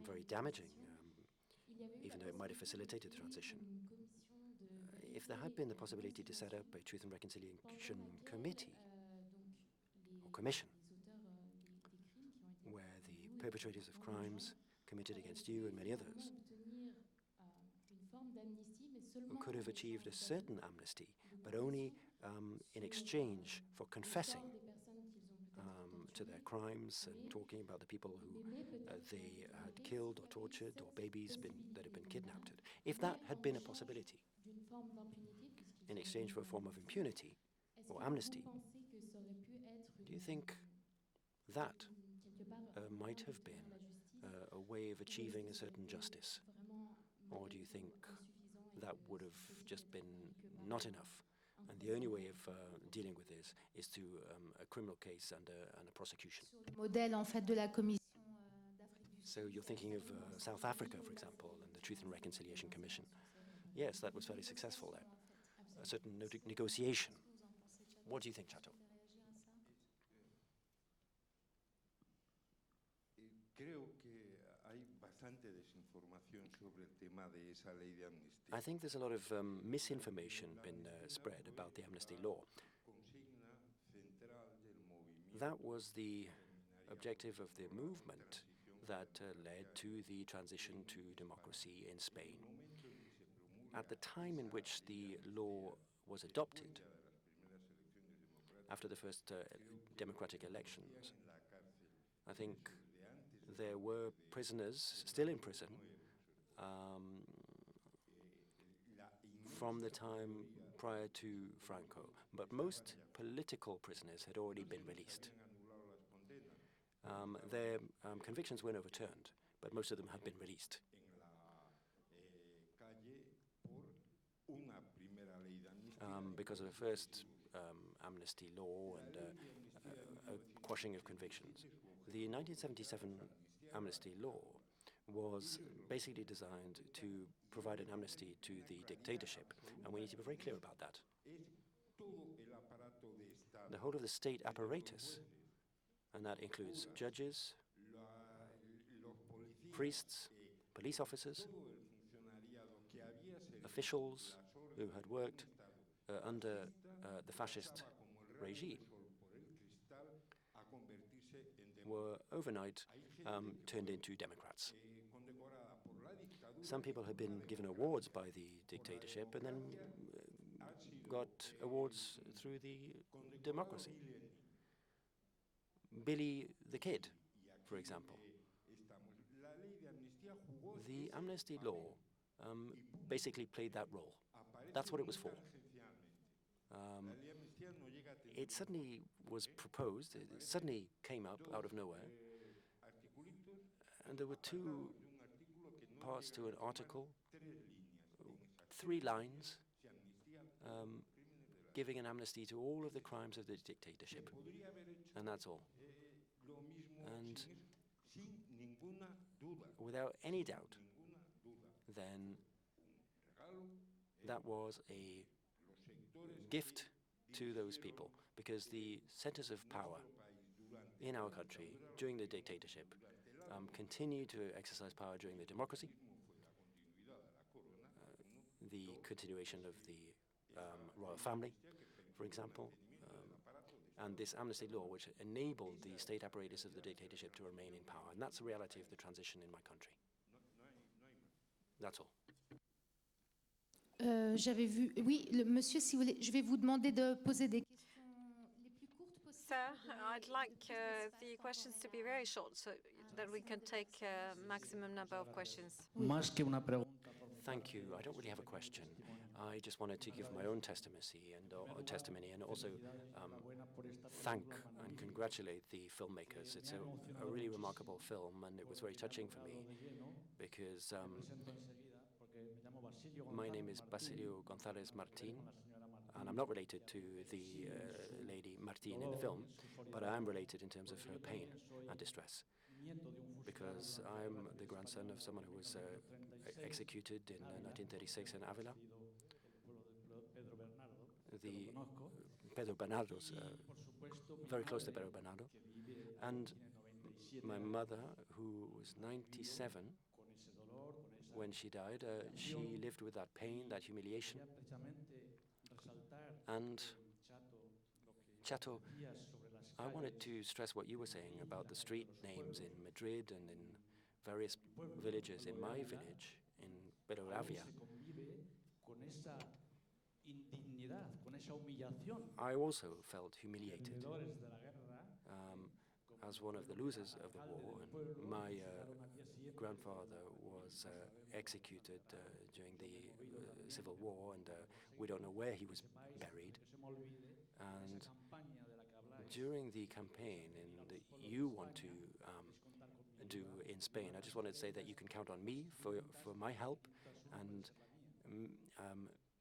very damaging, even though it might have facilitated the transition, if there had been the possibility to set up a Truth and Reconciliation Committee or Commission, where the perpetrators of crimes committed against you and many others could have achieved a certain amnesty, but only in exchange for confessing to their crimes and talking about the people who they had killed or tortured, or babies that had been kidnapped. If that had been a possibility, in exchange for a form of impunity or amnesty, do you think that might have been a way of achieving a certain justice? Or do you think that would have just been not enough? And the only way of dealing with this is to a criminal case and a prosecution. Modèle en fait de la commission d'Afrique du Sud. So you're thinking of South Africa, for example, and the Truth and Reconciliation Commission. Yes, that was very successful there. A certain negotiation. What do you think, Chato? Creo que hay bastante desinformación sobre el tema de esa ley de amnistía. I think there's a lot of misinformation been spread about the amnesty law. That was the objective of the movement that led to the transition to democracy in Spain. At the time in which the law was adopted, after the first democratic elections, I think there were prisoners still in prison from the time prior to Franco, but most political prisoners had already been released. Their convictions weren't overturned, but most of them had been released. Because of the first amnesty law and a quashing of convictions. The 1977 amnesty law was basically designed to provide an amnesty to the dictatorship, and we need to be very clear about that. The whole of the state apparatus, and that includes judges, priests, police officers, officials who had worked under the fascist regime, were overnight turned into Democrats. Some people had been given awards by the dictatorship and then got awards through the democracy. Billy the Kid, for example. The Amnesty Law basically played that role. That's what it was for. It suddenly was proposed, it suddenly came up out of nowhere, and there were two parts to an article, 3 lines, giving an amnesty to all of the crimes of the dictatorship. And that's all. And without any doubt, then that was a gift to those people, because the centers of power in our country during the dictatorship continued to exercise power during the democracy, the continuation of the royal family, for example, and this amnesty law, which enabled the state apparatus of the dictatorship to remain in power. And that's the reality of the transition in my country. That's all. J'avais vu. Oui, monsieur, si vous voulez, je vais vous demander de poser des questions les plus courtes possibles. Sir, I'd like the questions to be very short so that we can take a maximum number of questions. Más que una pregunta. Thank you. I don't really have a question. I just wanted to give my own testimony and also thank and congratulate the filmmakers. It's a really remarkable film, and it was very touching for me because my name is Basilio González Martín, and I'm not related to the lady Martín in the film, but I am related in terms of her pain and distress, because I'm the grandson of someone who was executed in 1936 in Avila, the Pedro Bernardo's, very close to Pedro Bernardo, and my mother, who was 97 when she died, she lived with that pain, that humiliation. And Chato, I wanted to stress what you were saying about the street names in Madrid and in various villages. In my village, in Perovavia, I also felt humiliated as one of the losers of the war. And my grandfather was executed during the Civil War, and we don't know where he was buried. And during the campaign that you want to do in Spain, I just wanted to say that you can count on me for my help, and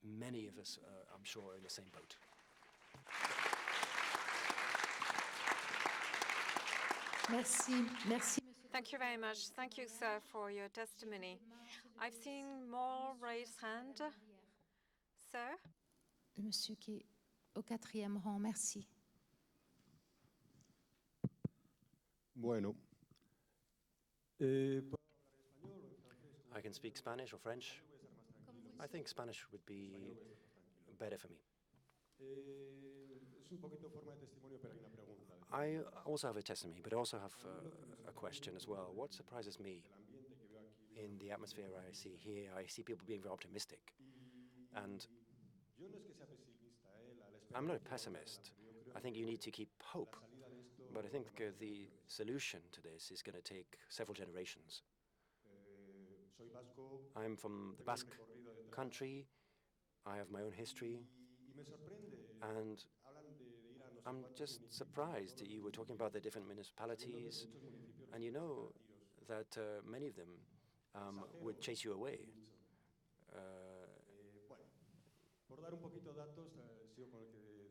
many of us, I'm sure, are in the same boat. Merci. Merci, monsieur. Thank you very much. Thank you, sir, for your testimony. I've seen more raised hand. Sir? Le monsieur qui est au 4e rang, merci. Bueno. I can speak Spanish or French. I think Spanish would be better for me. I also have a testimony, but I also have a question as well. What surprises me in the atmosphere I see here, I see people being very optimistic. And I'm not a pessimist. I think you need to keep hope. But I think the solution to this is going to take several generations. I'm from the Basque country. I have my own history. And I'm just surprised that you were talking about the different municipalities. And you know that many of them would chase you away.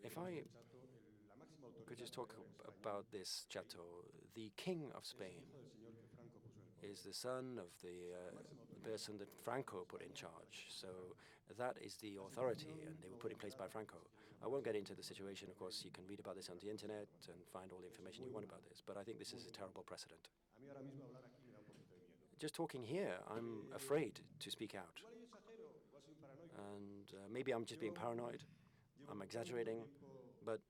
If I could just talk about this Chateau, the King of Spain is the son of the person that Franco put in charge. So that is the authority, and they were put in place by Franco. I won't get into the situation. Of course, you can read about this on the internet and find all the information you want about this, but I think this is a terrible precedent. Just talking here, I'm afraid to speak out. And maybe I'm just being paranoid. I'm exaggerating, but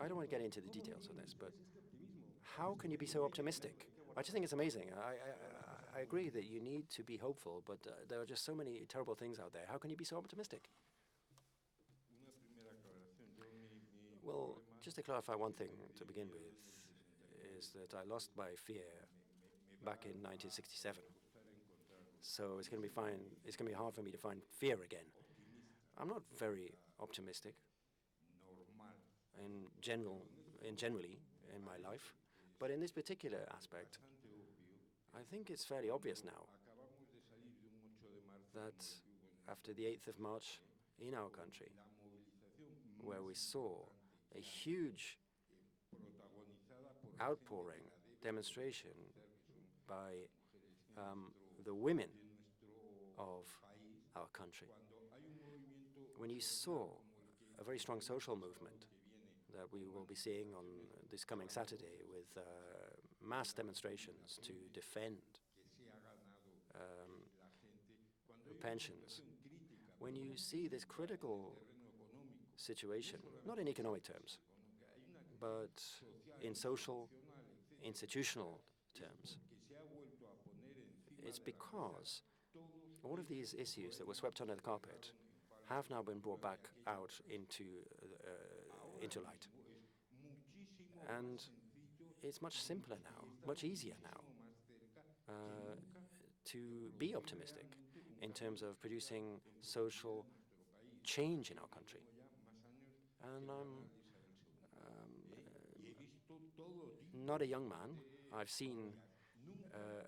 I don't want to get into the details of this, but how can you be so optimistic? I just think it's amazing. I agree that you need to be hopeful, but there are just so many terrible things out there. How can you be so optimistic? Well, just to clarify one thing to begin with, is that I lost my fear back in 1967. So it's going to be fine. It's going to be hard for me to find fear again. I'm not very optimistic generally in my life, but in this particular aspect, I think it's fairly obvious now that after the 8th of March in our country, where we saw a huge outpouring demonstration by the women of our country, when you saw a very strong social movement that we will be seeing on this coming Saturday with mass demonstrations to defend pensions, when you see this critical situation, not in economic terms, but in social, institutional terms, it's because all of these issues that were swept under the carpet have now been brought back out into light. And it's much simpler now, much easier now to be optimistic in terms of producing social change in our country. And I'm not a young man. I've seen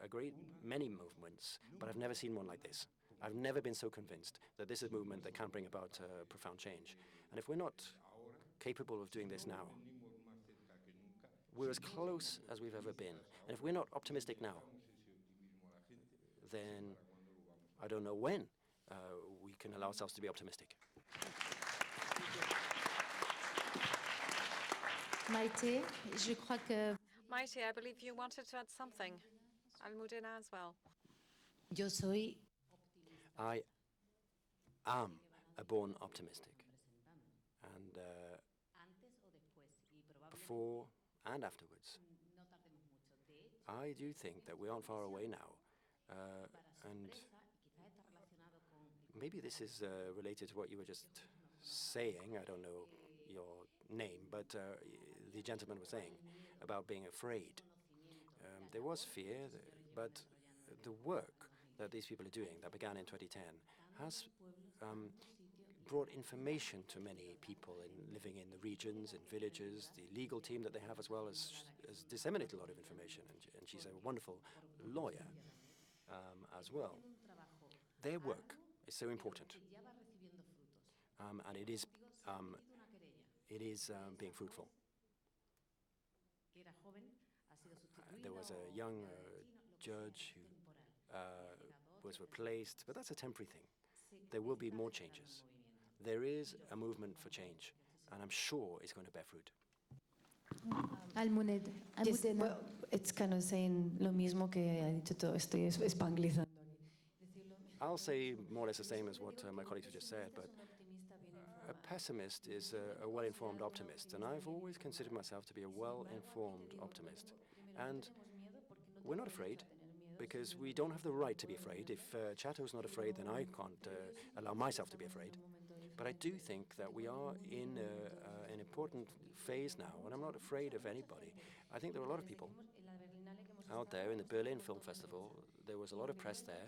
a great many movements, but I've never seen one like this. I've never been so convinced that this is a movement that can bring about profound change. And if we're not capable of doing this now, we're as close as we've ever been. And if we're not optimistic now, then I don't know when we can allow ourselves to be optimistic. Maite, je crois que... Maite, I believe you wanted to add something. Almudena as well. Yo soy I am a born optimistic. And before and afterwards, I do think that we aren't far away now. And maybe this is related to what you were just saying. I don't know your name, but the gentleman was saying about being afraid. There was fear, but the work that these people are doing, that began in 2010, has brought information to many people living in the regions, in villages. The legal team that they have as well has disseminated a lot of information, and she's a wonderful lawyer as well. Their work is so important, and it is being fruitful. There was a young judge who was replaced, but that's a temporary thing. There will be more changes. There is a movement for change, and I'm sure it's going to bear fruit. Yes, well, it's kind of saying lo mismo que ha dicho todo. Estoy espanglizando. I'll say more or less the same as what my colleagues have just said, but a pessimist is a well-informed optimist, and I've always considered myself to be a well-informed optimist. And we're not afraid, because we don't have the right to be afraid. If Chato's not afraid, then I can't allow myself to be afraid. But I do think that we are in an important phase now, and I'm not afraid of anybody. I think there are a lot of people out there in the Berlin Film Festival. There was a lot of press there,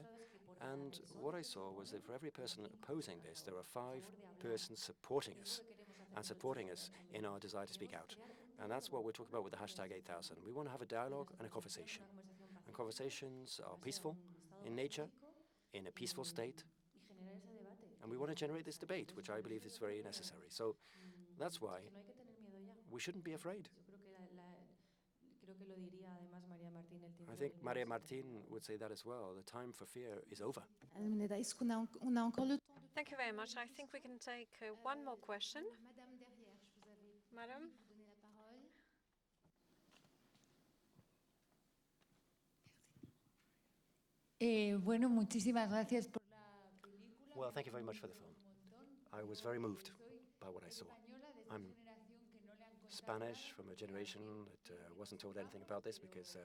and what I saw was that for every person opposing this, there are 5 persons supporting us, and supporting us in our desire to speak out. And that's what we're talking about with the hashtag 8000. We want to have a dialogue and a conversation. And conversations are peaceful in nature, in a peaceful state. And we want to generate this debate, which I believe is very necessary. So that's why we shouldn't be afraid. I think Maria Martin would say that as well. The time for fear is over. Thank you very much. I think we can take one more question. Madam? Bueno, muchísimas gracias por la película. Well, thank you very much for the film. I was very moved by what I saw. I'm Spanish from a generation that wasn't told anything about this because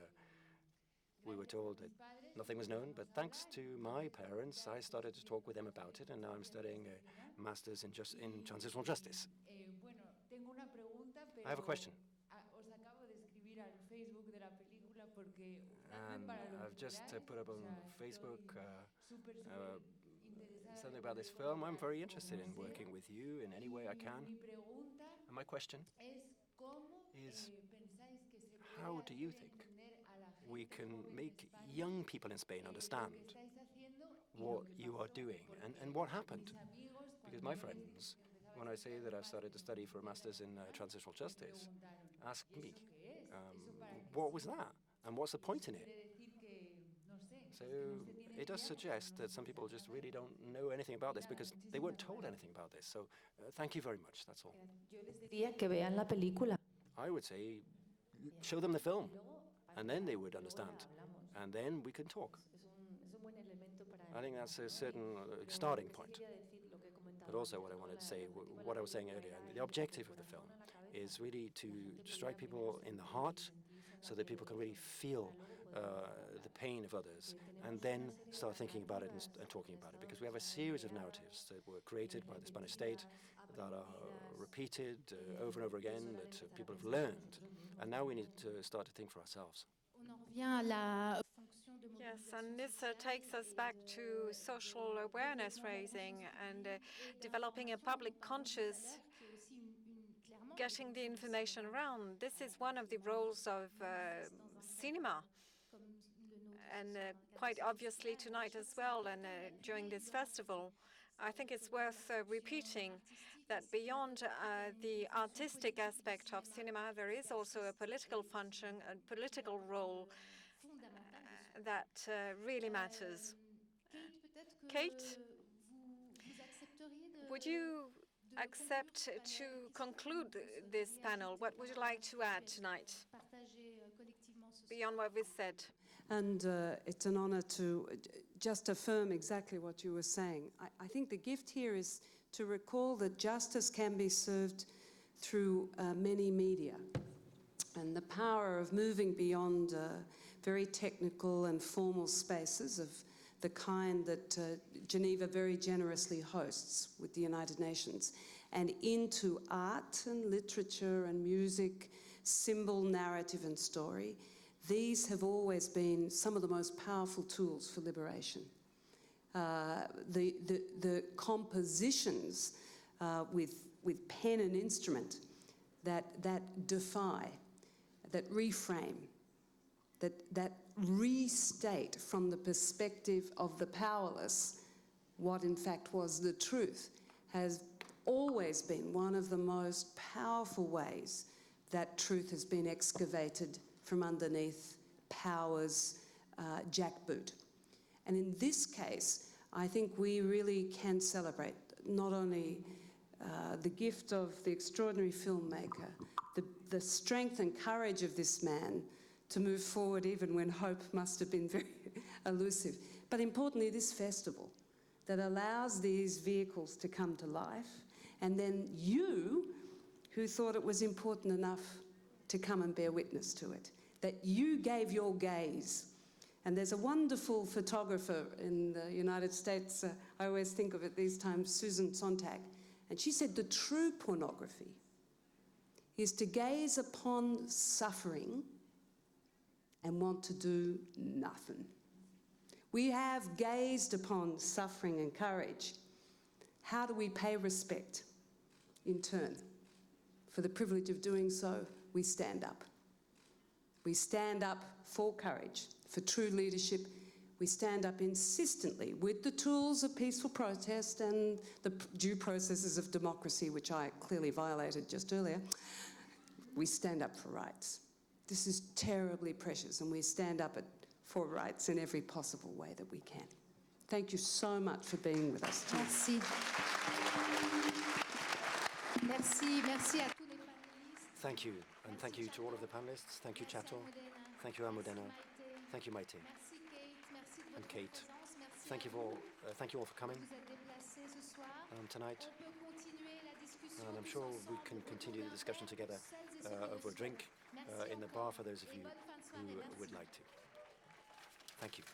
we were told that nothing was known. But thanks to my parents, I started to talk with them about it, and now I'm studying a master's in transitional justice. Bueno, tengo una pregunta, pero I have a question. os acabo de escribir al Facebook de la película porque And I've just put up on Facebook something about this film. I'm very interested in working with you in any way I can. Mi pregunta And my question es cómo is, pensáis que se how puede do you hacer think entender a la we gente can joven en make España young people in Spain lo understand que estáis haciendo y what lo que you are pasó? doing Porque and what happened? mis amigos, Because cuando my yo les friends, empezaba when a I say that I've explicar started to study for a master's in transitional me justice, preguntaron, ask ¿y me, eso qué es? ¿Eso para qué what was sirve? that? And what's the point in it? Quiere decir que, no sé, So es que no se tiene it does idea porque suggest no that se some people empieza a just saber. really don't know anything about this Nada, because they weren't muchísimas told gracias. anything about this. So thank you very much, that's all. Yo les diría que vean la película. I would say show them the film, Y luego, and then they would luego ya understand, hablamos. and then we can talk. Es un buen elemento para I think that's a empezar, ¿no? certain Pero starting sí point. quería decir lo que he comentado But also antes, what I ¿no? wanted to La- say, el motivo de what la I was saying película earlier, era the ir del objective of the corazón film a la cabeza. is really to La gente strike pudiera people in the heart so that people can really feel para the pain of others luego and then start thinking about it and talking about it. Because we have a series of narratives that were created by the Spanish state that are repeated over and over again, that people have learned. And now we need to start to think for ourselves. On en revient à la fonction de Yes, mobilisation and this sociale takes us et back de to social awareness développement raising d'information and publique et developing a d'information public dont parlait tout à conscious, l'heure, qui est aussi clairement getting the une fonction information around. This is one of the roles of cinema. comme le nôtre And sur un quite cadre obviously social. tonight as well, and during this festival, I think it's worth repeating that beyond the artistic aspect of cinema, there is also a political function, a political role that really matters. Kate, Vous accepteriez de would you accept to conclude this panel? What would you like to add tonight, partager collectivement ce soir? beyond what we said? And it's an honor to just affirm exactly what you were saying. I think the gift here is to recall that justice can be served through many media. And the power of moving beyond very technical and formal spaces of the kind that Geneva very generously hosts with the United Nations, and into art and literature and music, symbol, narrative and story. These have always been some of the most powerful tools for liberation. The compositions with pen and instrument that defy, that reframe, that restate from the perspective of the powerless what in fact was the truth, has always been one of the most powerful ways that truth has been excavated from underneath power's jackboot. And in this case, I think we really can celebrate not only the gift of the extraordinary filmmaker, the strength and courage of this man to move forward even when hope must have been very elusive, but importantly this festival that allows these vehicles to come to life, and then you, who thought it was important enough to come and bear witness to it, that you gave your gaze. And there's a wonderful photographer in the United States, I always think of it these times, Susan Sontag, and she said the true pornography is to gaze upon suffering and want to do nothing. We have gazed upon suffering and courage. How do we pay respect in turn? For the privilege of doing so, we stand up. We stand up for courage, for true leadership. We stand up insistently with the tools of peaceful protest and the due processes of democracy, which I clearly violated just earlier. We stand up for rights. This is terribly precious, and we stand up for rights in every possible way that we can. Thank you so much for being with us tonight. Merci. Merci à tous les panélistes. Thank you, and thank you to all of the panelists. Thank you, Chato. Thank you, Almudena. Thank you, Maite. Merci Kate. Merci de And votre Kate. présence. Merci Thank à you vous. thank you all for coming Vous êtes déplacés ce soir. tonight. On peut continuer la discussion And I'm tous sure we ensemble can autour continue the d'un discussion verre together pour celles over a drink in the bar for those of you who would like to. Thank you.